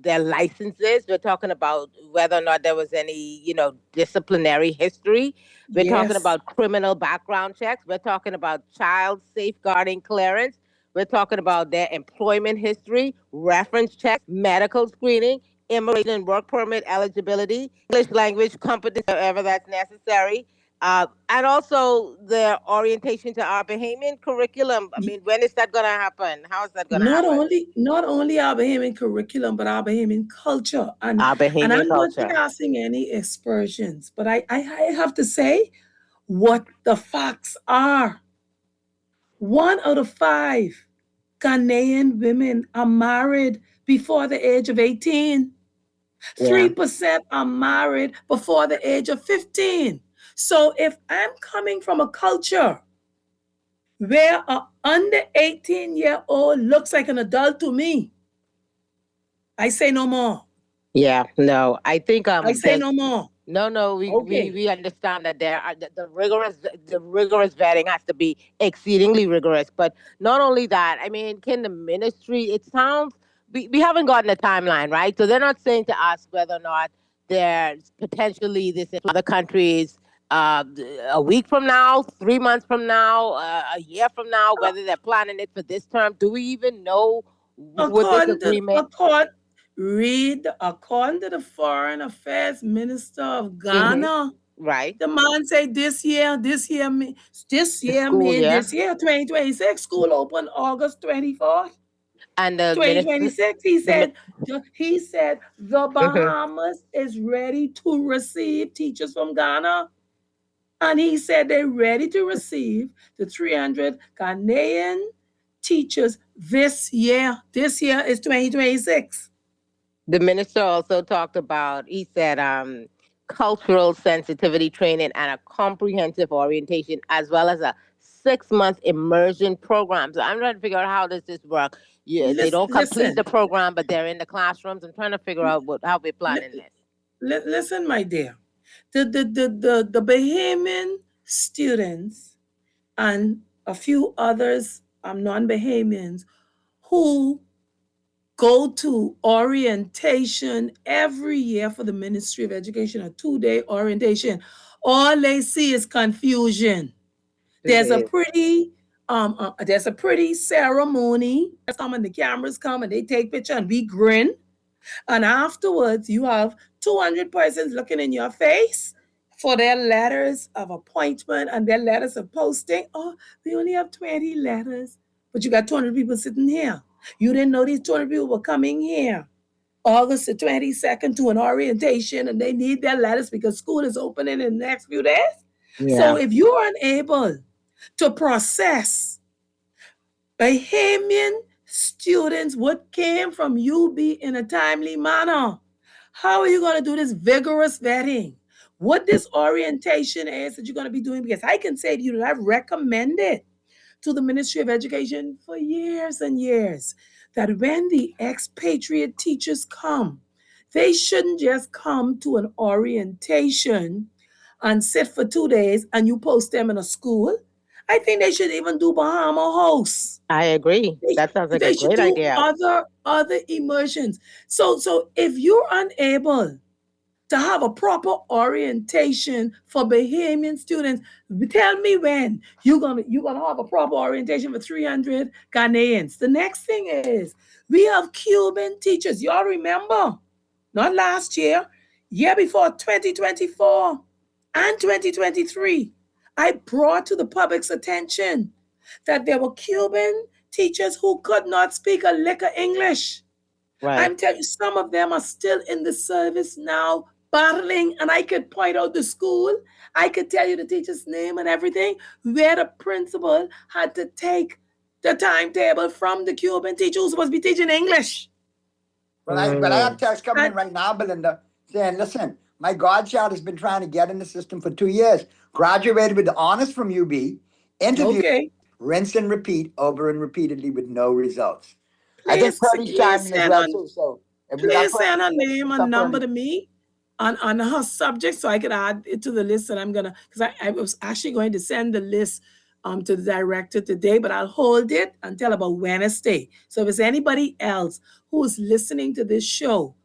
their licenses. We're talking about whether or not there was any, disciplinary history. We're talking about criminal background checks. We're talking about child safeguarding clearance. We're talking about their employment history, reference checks, medical screening, immigration and work permit eligibility, English language competence, wherever that's necessary. And also the orientation to our Bahamian curriculum. I mean, when is that going to happen? How is that going to happen? Not only our Bahamian curriculum, but our Bahamian culture. And I'm not casting any aspersions, but I have to say what the facts are. 1 out of 5 Ghanaian women are married before the age of 18. 3% are married before the age of 15. So if I'm coming from a culture where an under 18-year-old looks like an adult to me, I say no more. Yeah, no, I think I say no more. No, we understand that there are the rigorous vetting has to be exceedingly rigorous. But not only that, I mean, can the ministry? It sounds we haven't gotten a timeline, right? So they're not saying to us whether or not there's potentially this in other countries. A week from now, 3 months from now, a year from now, whether they're planning it for this term. Do we even know what this agreement? According to the Foreign Affairs Minister of Ghana, right? The man say this year, 2026, school open August 24th. And 2026, he said the Bahamas is ready to receive teachers from Ghana. And he said they're ready to receive the 300 Ghanaian teachers this year. This year is 2026. The minister also talked about, he said, cultural sensitivity training and a comprehensive orientation, as well as a 6-month immersion program. So I'm trying to figure out how does this work. Yeah, they don't complete the program, but they're in the classrooms. I'm trying to figure out how we're planning this. Listen, my dear. The Bahamian students and a few others, non-Bahamians, who go to orientation every year for the Ministry of Education, a 2-day orientation. All they see is confusion. There's a pretty ceremony. The cameras come and they take picture and we grin. And afterwards, you have 200 persons looking in your face for their letters of appointment and their letters of posting. Oh, we only have 20 letters, but you got 200 people sitting here. You didn't know these 200 people were coming here August the 22nd to an orientation, and they need their letters because school is opening in the next few days. Yeah. So if you are unable to process Bahamian students what came from UB in a timely manner, how are you going to do this vigorous vetting? What this orientation is that you're going to be doing, because I can say to you that I've recommended to the Ministry of Education for years and years that when the expatriate teachers come, they shouldn't just come to an orientation and sit for 2 days and you post them in a school. I think they should even do Bahama House. I agree. That sounds like They a should great do idea. other immersions. So if you're unable to have a proper orientation for Bahamian students, tell me when you're gonna have a proper orientation for 300 Ghanaians. The next thing is we have Cuban teachers. Y'all remember? Not last year, year before, 2024 and 2023. I brought to the public's attention that there were Cuban teachers who could not speak a lick of English. Right. I'm telling you, some of them are still in the service now, battling, and I could point out the school. I could tell you the teacher's name and everything, where the principal had to take the timetable from the Cuban teacher who's supposed to be teaching English. But I have text coming in right now, Belinda, saying, listen, my godchild has been trying to get in the system for 2 years, graduated with honors from UB, interviewed, rinse and repeat over and repeatedly with no results. I think Pearly's chiming as well, too. So please send her name and number to me on her subject so I could add it to the list that I'm going to, because I was actually going to send the list to the director today, but I'll hold it until about Wednesday. So if it's anybody else who is listening to this show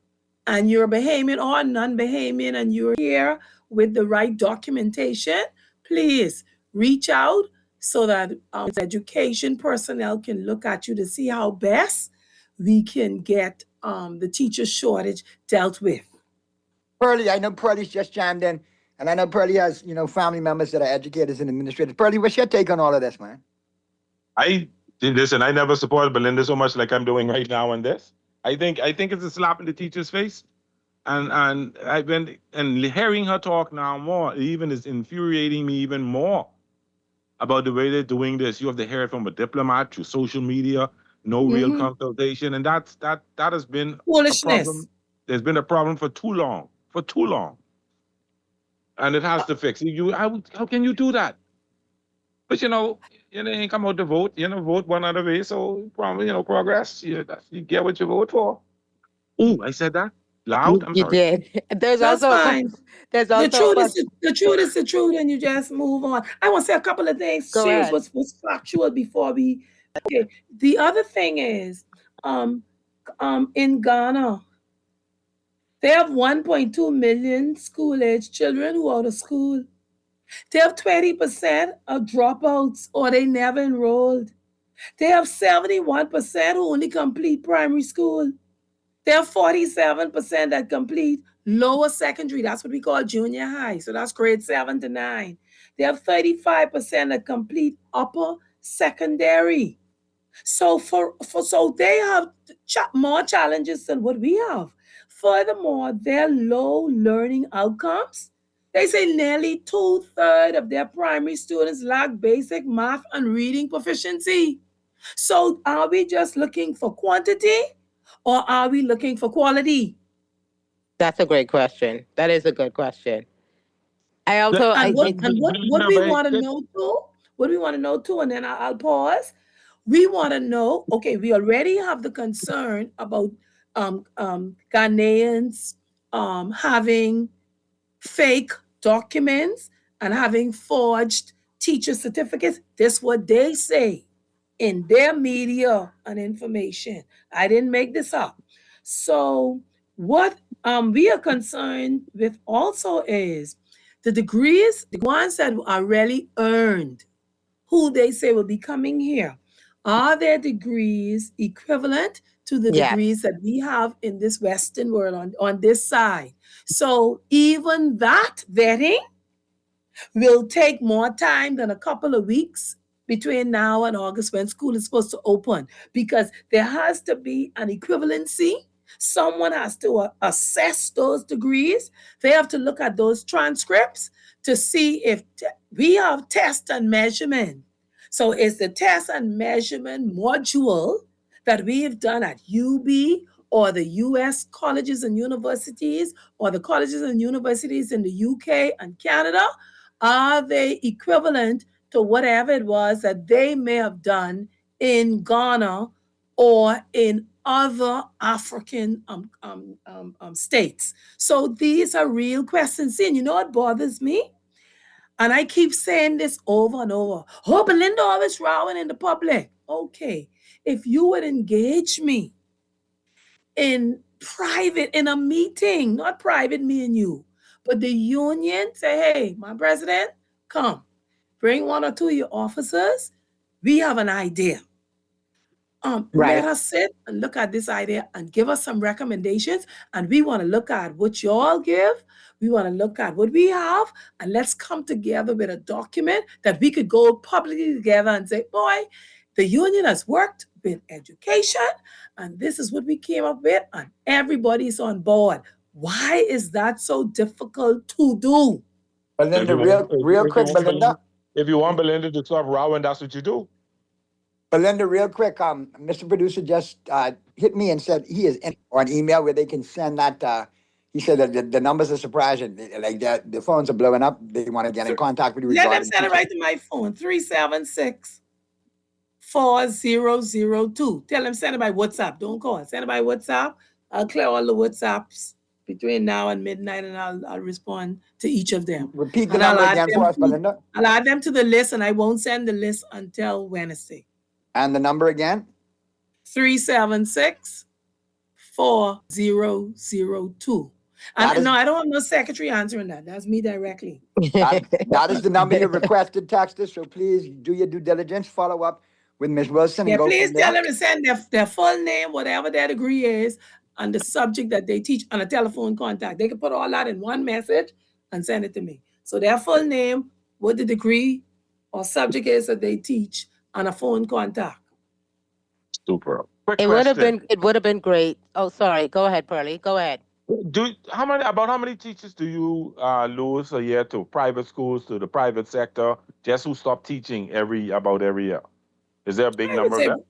and you're Bahamian or non-Bahamian and you're here with the right documentation, please reach out so that education personnel can look at you to see how best we can get the teacher shortage dealt with. Pearly, I know Pearly's just chimed in, and I know Pearly has, family members that are educators and administrators. Pearly, what's your take on all of this, man? Listen, I never supported Belinda so much like I'm doing right now on this. I think it's a slap in the teacher's face. And I've been hearing her talk now more even is infuriating me even more about the way they're doing this. You have to hear it from a diplomat through social media, no real consultation, and that has been foolishness. A problem. There's been a problem for too long, and it has to fix. How can you do that? But you ain't come out to vote. Vote one other way. So probably progress. You get what you vote for. Ooh, I said that loud. I'm sorry. You did. There's That's also fine. The truth is the truth, and you just move on. I want to say a couple of things. Go Serious, ahead. what's factual before we. Okay. The other thing is, in Ghana, they have 1.2 million school-age children who are out of school. They have 20% of dropouts or they never enrolled. They have 71% who only complete primary school. They have 47% that complete lower secondary. That's what we call junior high. So that's grade 7 to 9. They have 35% that complete upper secondary. So so they have more challenges than what we have. Furthermore, their low learning outcomes. They say nearly 2/3 of their primary students lack basic math and reading proficiency. So are we just looking for quantity or are we looking for quality? That's a great question. That is a good question. I also what we want to know too, and then I'll pause. We want to know, okay, we already have the concern about Ghanaians having fake documents and having forged teacher certificates. This is what they say in their media and information. I didn't make this up. So what we are concerned with also is the degrees, the ones that are really earned, who they say will be coming here. Are their degrees equivalent to the degrees that we have in this Western world on this side? So even that vetting will take more time than a couple of weeks between now and August when school is supposed to open, because there has to be an equivalency. Someone has to assess those degrees. They have to look at those transcripts to see if we have test and measurement. So it's the test and measurement module that we have done at UB or the US colleges and universities or the colleges and universities in the UK and Canada. Are they equivalent to whatever it was that they may have done in Ghana or in other African states? So these are real questions. See, and you know what bothers me? And I keep saying this over and over. Oh, Belinda always rowing in the public. Okay, if you would engage me in private, in a meeting, not private, me and you, but the union, say, hey, my president, come, bring one or two of your officers. We have an idea. Let us sit and look at this idea and give us some recommendations. And we want to look at what you all give. We want to look at what we have. And let's come together with a document that we could go publicly together and say, boy, the union has worked with education. And this is what we came up with. And everybody's on board. Why is that so difficult to do? Belinda, real quick, Belinda. If you want Belinda to stop rowing, that's what you do. Belinda, real quick, Mr. Producer just hit me and said he is in on email where they can send that. He said that the numbers are surprising. Like the phones are blowing up. They want to get in contact with you. Let them send it right to my phone, 376-4002. Tell them send it by WhatsApp. Don't call. Send it by WhatsApp. I'll clear all the WhatsApps between now and midnight, and I'll respond to each of them. Repeat the number again for us, Belinda. I'll add them to the list, and I won't send the list until Wednesday. And the number again? 376-4002. No, I don't have no secretary answering that. That's me directly. That is the number you requested, text us. So please do your due diligence. Follow up with Ms. Wilson. Yeah, and go please from tell there. them to send their full name, whatever their degree is, and the subject that they teach on a telephone contact. They can put all that in one message and send it to me. So their full name, what the degree or subject is that they teach, on a phone contact. Super. It would have been great. Oh, sorry. Go ahead, Pearlie. Go ahead. How many teachers do you lose a year to private schools, to the private sector, just who stop teaching every year? Is there a big number of them?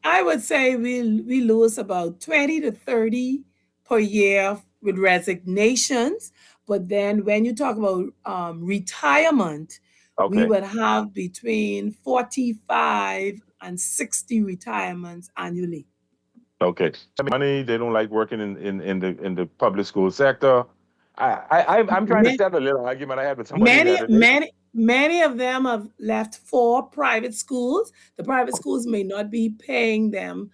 I would say we lose about 20 to 30 per year with resignations. But then when you talk about retirement, we would have between 45 and 60 retirements annually. Okay. Money, they don't like working in the public school sector. I'm trying to settle a little argument I had with somebody. Many of them have left for private schools. The private schools may not be paying them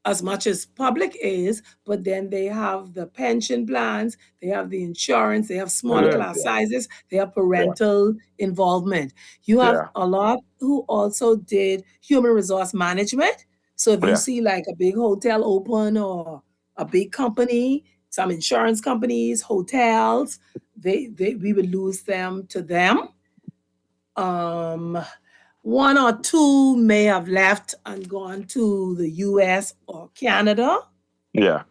as much as public is, but then they have the pension plans, they have the insurance, they have smaller class sizes, they have parental involvement. You have a lot who also did human resource management. So if you see like a big hotel open or a big company, some insurance companies, hotels, we would lose them to them. One or two may have left and gone to the US or Canada. Yeah.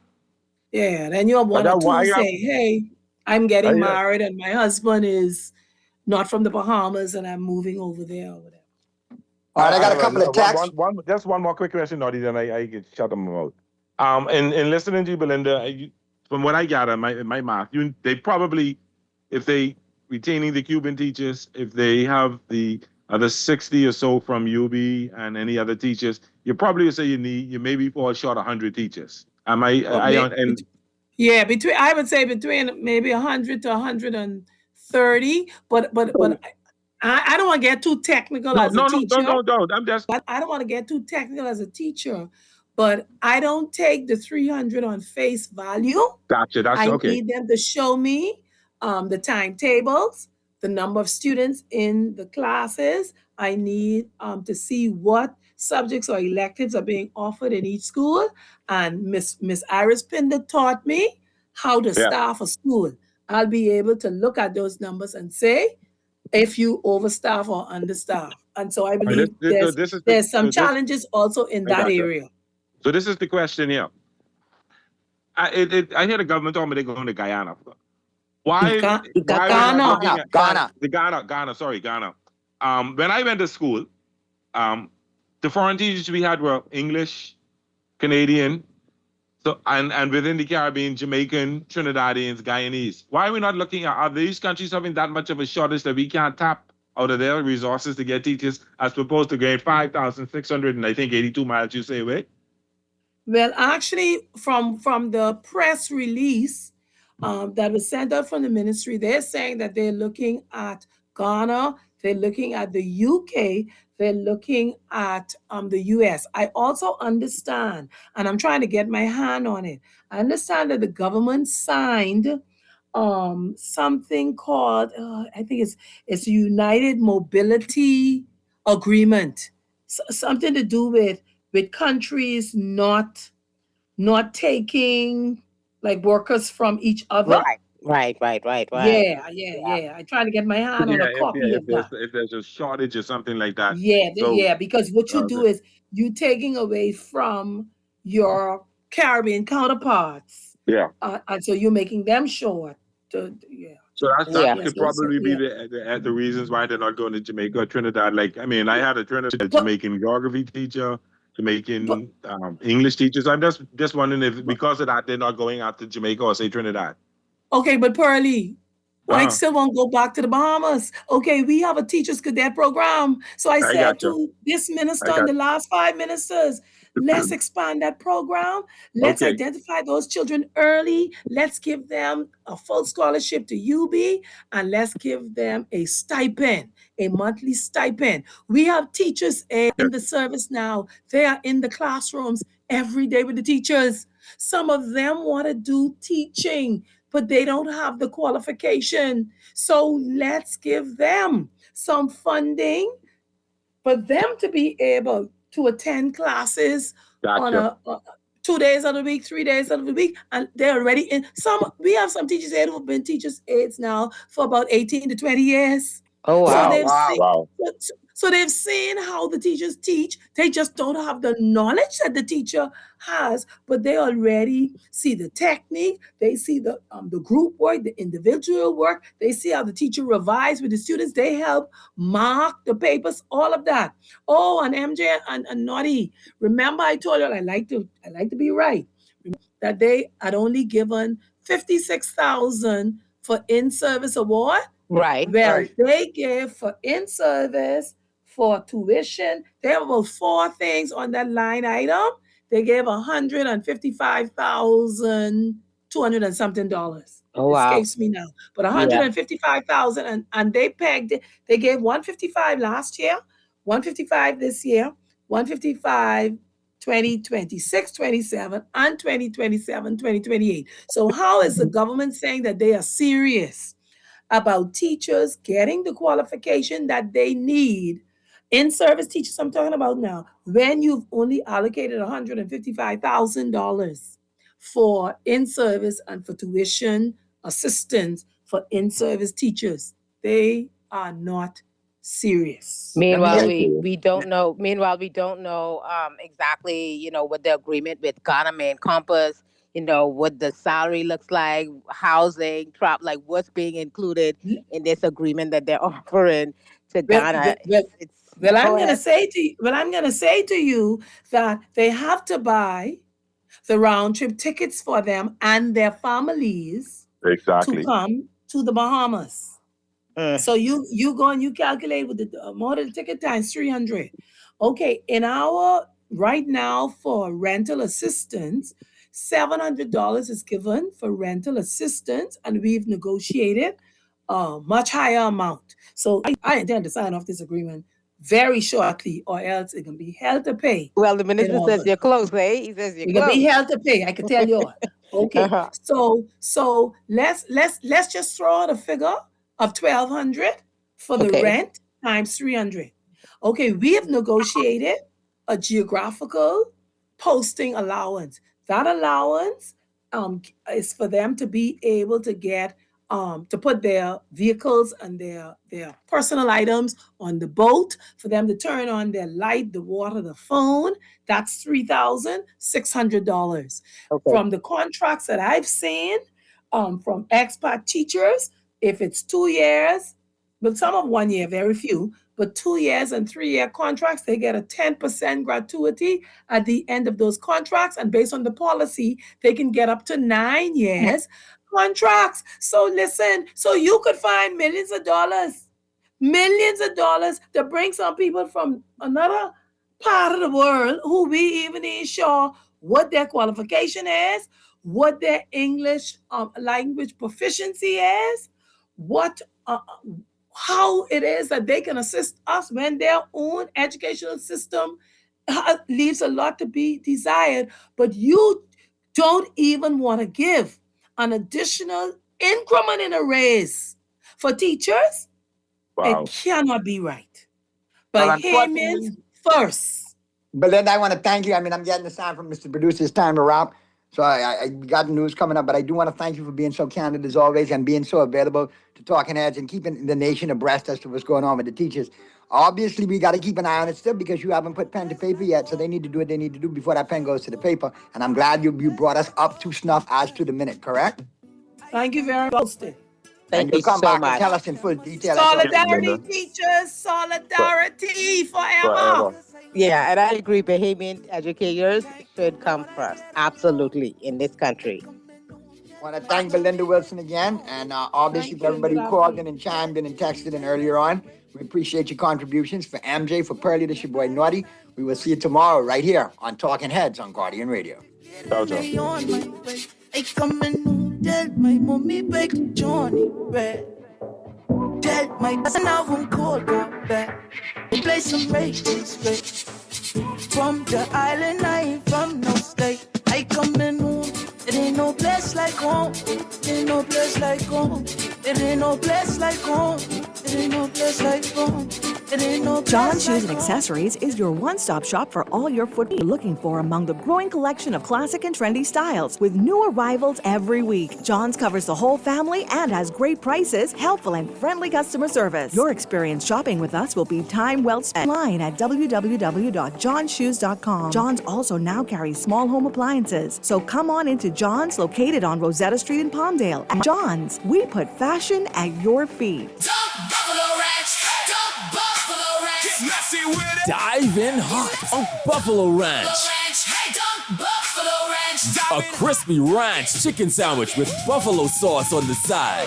Yeah. Then you have one or two who say, hey, I'm getting married and my husband is not from the Bahamas and I'm moving over there or whatever. All right, I got a couple of texts. Just one more quick question, Naughty, then I can shut them out. In listening to you, Belinda, from what I gather, my math, they probably, if they retaining the Cuban teachers, if they have the other 60 or so from UB and any other teachers, you probably would say you maybe fall short 100 teachers. I would say between maybe 100 to 130, but I don't want to get too technical as a teacher. No. I don't want to get too technical as a teacher, but I don't take the 300 on face value. Gotcha. That's okay. I need them to show me the timetables, the number of students in the classes. I need to see what subjects or electives are being offered in each school. And Miss Iris Pinder taught me how to staff a school. I'll be able to look at those numbers and say if you overstaff or understaff. And so I believe there's some challenges also in that area. So this is the question here. I hear the government talking about they're going to Guyana. Ghana. When I went to school, the foreign teachers we had were English, Canadian, and within the Caribbean, Jamaican, Trinidadians, Guyanese. Why are we not looking at, are these countries having that much of a shortage that we can't tap out of their resources to get teachers as opposed to getting 5,682 miles, you say, away? Well, actually, from the press release that was sent out from the ministry, they're saying that they're looking at Ghana, they're looking at the UK, they're looking at the US. I also understand, and I'm trying to get my hand on it. I understand that the government signed something called I think it's United Mobility Agreement, something to do with countries not taking like workers from each other. Right. Yeah. I try to get my hand on Yeah, a copy of that. if there's a shortage or something like that. Yeah, because what you do the- is you taking away from your Caribbean counterparts, and so you're making them short. So that could probably be the reasons why they're not going to Jamaica or Trinidad. Like, I mean, I had a Jamaican geography teacher, Jamaican English teachers. I'm just wondering if because of that they're not going out to Jamaica or say Trinidad. Okay, but Pearlie, I still won't go back to the Bahamas. Okay, we have a teachers cadet program. So I said to this minister and the last 5 ministers, let's expand that program. Let's identify those children early. Let's give them a full scholarship to UB, and let's give them a stipend, a monthly stipend. We have teachers in the service now. They are in the classrooms every day with the teachers. Some of them want to do teaching, but they don't have the qualification. So let's give them some funding for them to be able to attend classes on 2 days of the week, 3 days of the week, and they're already in. We have some teachers who have been teachers aides now for about 18 to 20 years. Oh, wow. So they've seen how the teachers teach. They just don't have the knowledge that the teacher has, but they already see the technique. They see the group work, the individual work. They see how the teacher revises with the students. They help mark the papers, all of that. Oh, and MJ and Naughty, remember I told you I like to be right. That they had only given $56,000 for in-service award. Right. Well, they gave for in-service, for tuition. They have about 4 things on that line item. They gave $155,200 and something dollars. Oh, wow. Escapes me now. But $155,000 and they pegged it. They gave $155 last year, $155 this year, $155 2026, 27, and 2027, 2028. So how is the government saying that they are serious about teachers getting the qualification that they need? In-service teachers I'm talking about now, when you've only allocated $155,000 for in-service and for tuition assistance for in-service teachers, they are not serious. Meanwhile, we don't know. Exactly, what the agreement with Ghana may encompass. What the salary looks like, housing, like what's being included in this agreement that they're offering to Ghana. I'm going to say to you that they have to buy the round trip tickets for them and their families to come to the Bahamas. So you go and you calculate with the more the ticket times 300. Okay, in our right now for rental assistance, $700 is given for rental assistance, and we've negotiated a much higher amount. So I intend to sign off this agreement very shortly, or else it can be held to pay. Well, the minister says you're close, eh? He says you're close. It can be held to pay. I can tell you. Okay. So let's just throw out a figure of $1,200 for the rent times 300. Okay, we have negotiated a geographical posting allowance. That allowance is for them to be able to get to put their vehicles and their personal items on the boat, for them to turn on their light, the water, the phone. That's $3,600. From the contracts that I've seen from expat teachers, if it's 2 years, but some of 1 year, very few, but 2 years and 3 year contracts, they get a 10% gratuity at the end of those contracts. And based on the policy, they can get up to 9 years contracts. So listen, so you could find millions of dollars to bring some people from another part of the world who we even ain't sure what their qualification is, what their English language proficiency is, how it is that they can assist us when their own educational system leaves a lot to be desired, but you don't even want to give an additional increment in a raise for teachers. Wow. It cannot be right. But payments first. Belinda, I want to thank you. I mean, I'm getting the sign from Mr. Producer. It's time to wrap. So I got the news coming up, but I do want to thank you for being so candid as always and being so available to Talking Heads and keeping the nation abreast as to what's going on with the teachers. Obviously, we got to keep an eye on it still because you haven't put pen to paper yet, so they need to do what they need to do before that pen goes to the paper. And I'm glad you brought us up to snuff as to the minute, correct? Thank you very much. Thank you so much. And tell us in full detail. Solidarity, teachers, solidarity forever. Yeah, and I agree. Bahamian educators should come first. Absolutely, in this country. I want to thank Belinda Wilson again, and obviously for everybody who called in and chimed in and texted in earlier on. We appreciate your contributions. For MJ, for Pearlie, this your boy Naughty. We will see you tomorrow right here on Talking Heads on Guardian Radio. Ciao, ciao. I come and tell my mommy back to Johnny Red. Tell my cousin now I'm cold back. We play some raging straight. From the island, I ain't from no state. I come in home. It ain't no place like home. It ain't no place like home. It ain't no place like home. It ain't no place like home. It ain't no place John like Shoes and Accessories is your one-stop shop for all your footwear you're looking for among the growing collection of classic and trendy styles with new arrivals every week. John's covers the whole family and has great prices, helpful and friendly customer service. Your experience shopping with us will be time well spent. Online at www.johnshoes.com. John's also now carries small home appliances, so come on into John's, located on Rosetta Street in Palmdale. At John's, we put fashion at your feet. Dive in hot on Buffalo Ranch. A crispy ranch chicken sandwich with buffalo sauce on the side.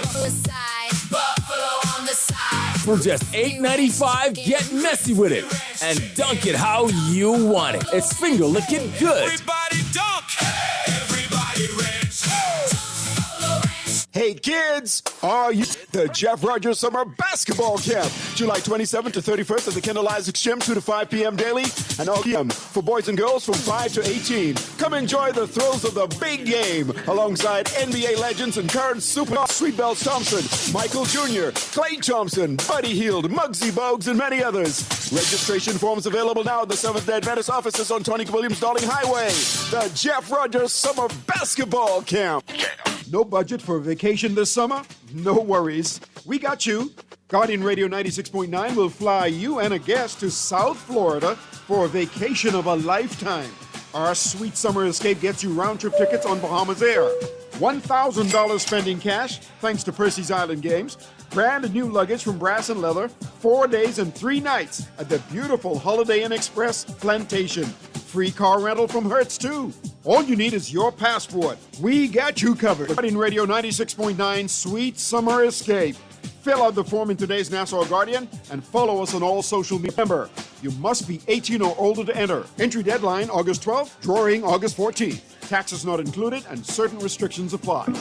For just $8.95, get messy with it and dunk it how you want it. It's finger licking good. Everybody dunk. Everybody ranch. Hey kids, are you the Jeff Rogers Summer Basketball Camp? July 27th to 31st at the Kendall Isaacs Gym, 2 to 5 p.m. daily, and all p.m. for boys and girls from 5 to 18. Come enjoy the thrills of the big game alongside NBA legends and current super Sweet Bells Thompson, Michael Jr., Klay Thompson, Buddy Hield, Muggsy Bogues, and many others. Registration forms available now at the Seventh-day Adventist offices on Tony Williams Darling Highway. The Jeff Rogers Summer Basketball Camp. No budget for vacation this summer? No worries. We got you. Guardian Radio 96.9 will fly you and a guest to South Florida for a vacation of a lifetime. Our sweet summer escape gets you round-trip tickets on Bahamas Air. $1,000 spending cash, thanks to Percy's Island Games. Brand new luggage from Brass and Leather. 4 days and 3 nights at the beautiful Holiday Inn Express Plantation. Free car rental from Hertz, too. All you need is your passport. We got you covered. Guardian Radio 96.9 Sweet Summer Escape. Fill out the form in today's Nassau Guardian and follow us on all social media. Remember, you must be 18 or older to enter. Entry deadline August 12th, drawing August 14th. Taxes not included and certain restrictions apply.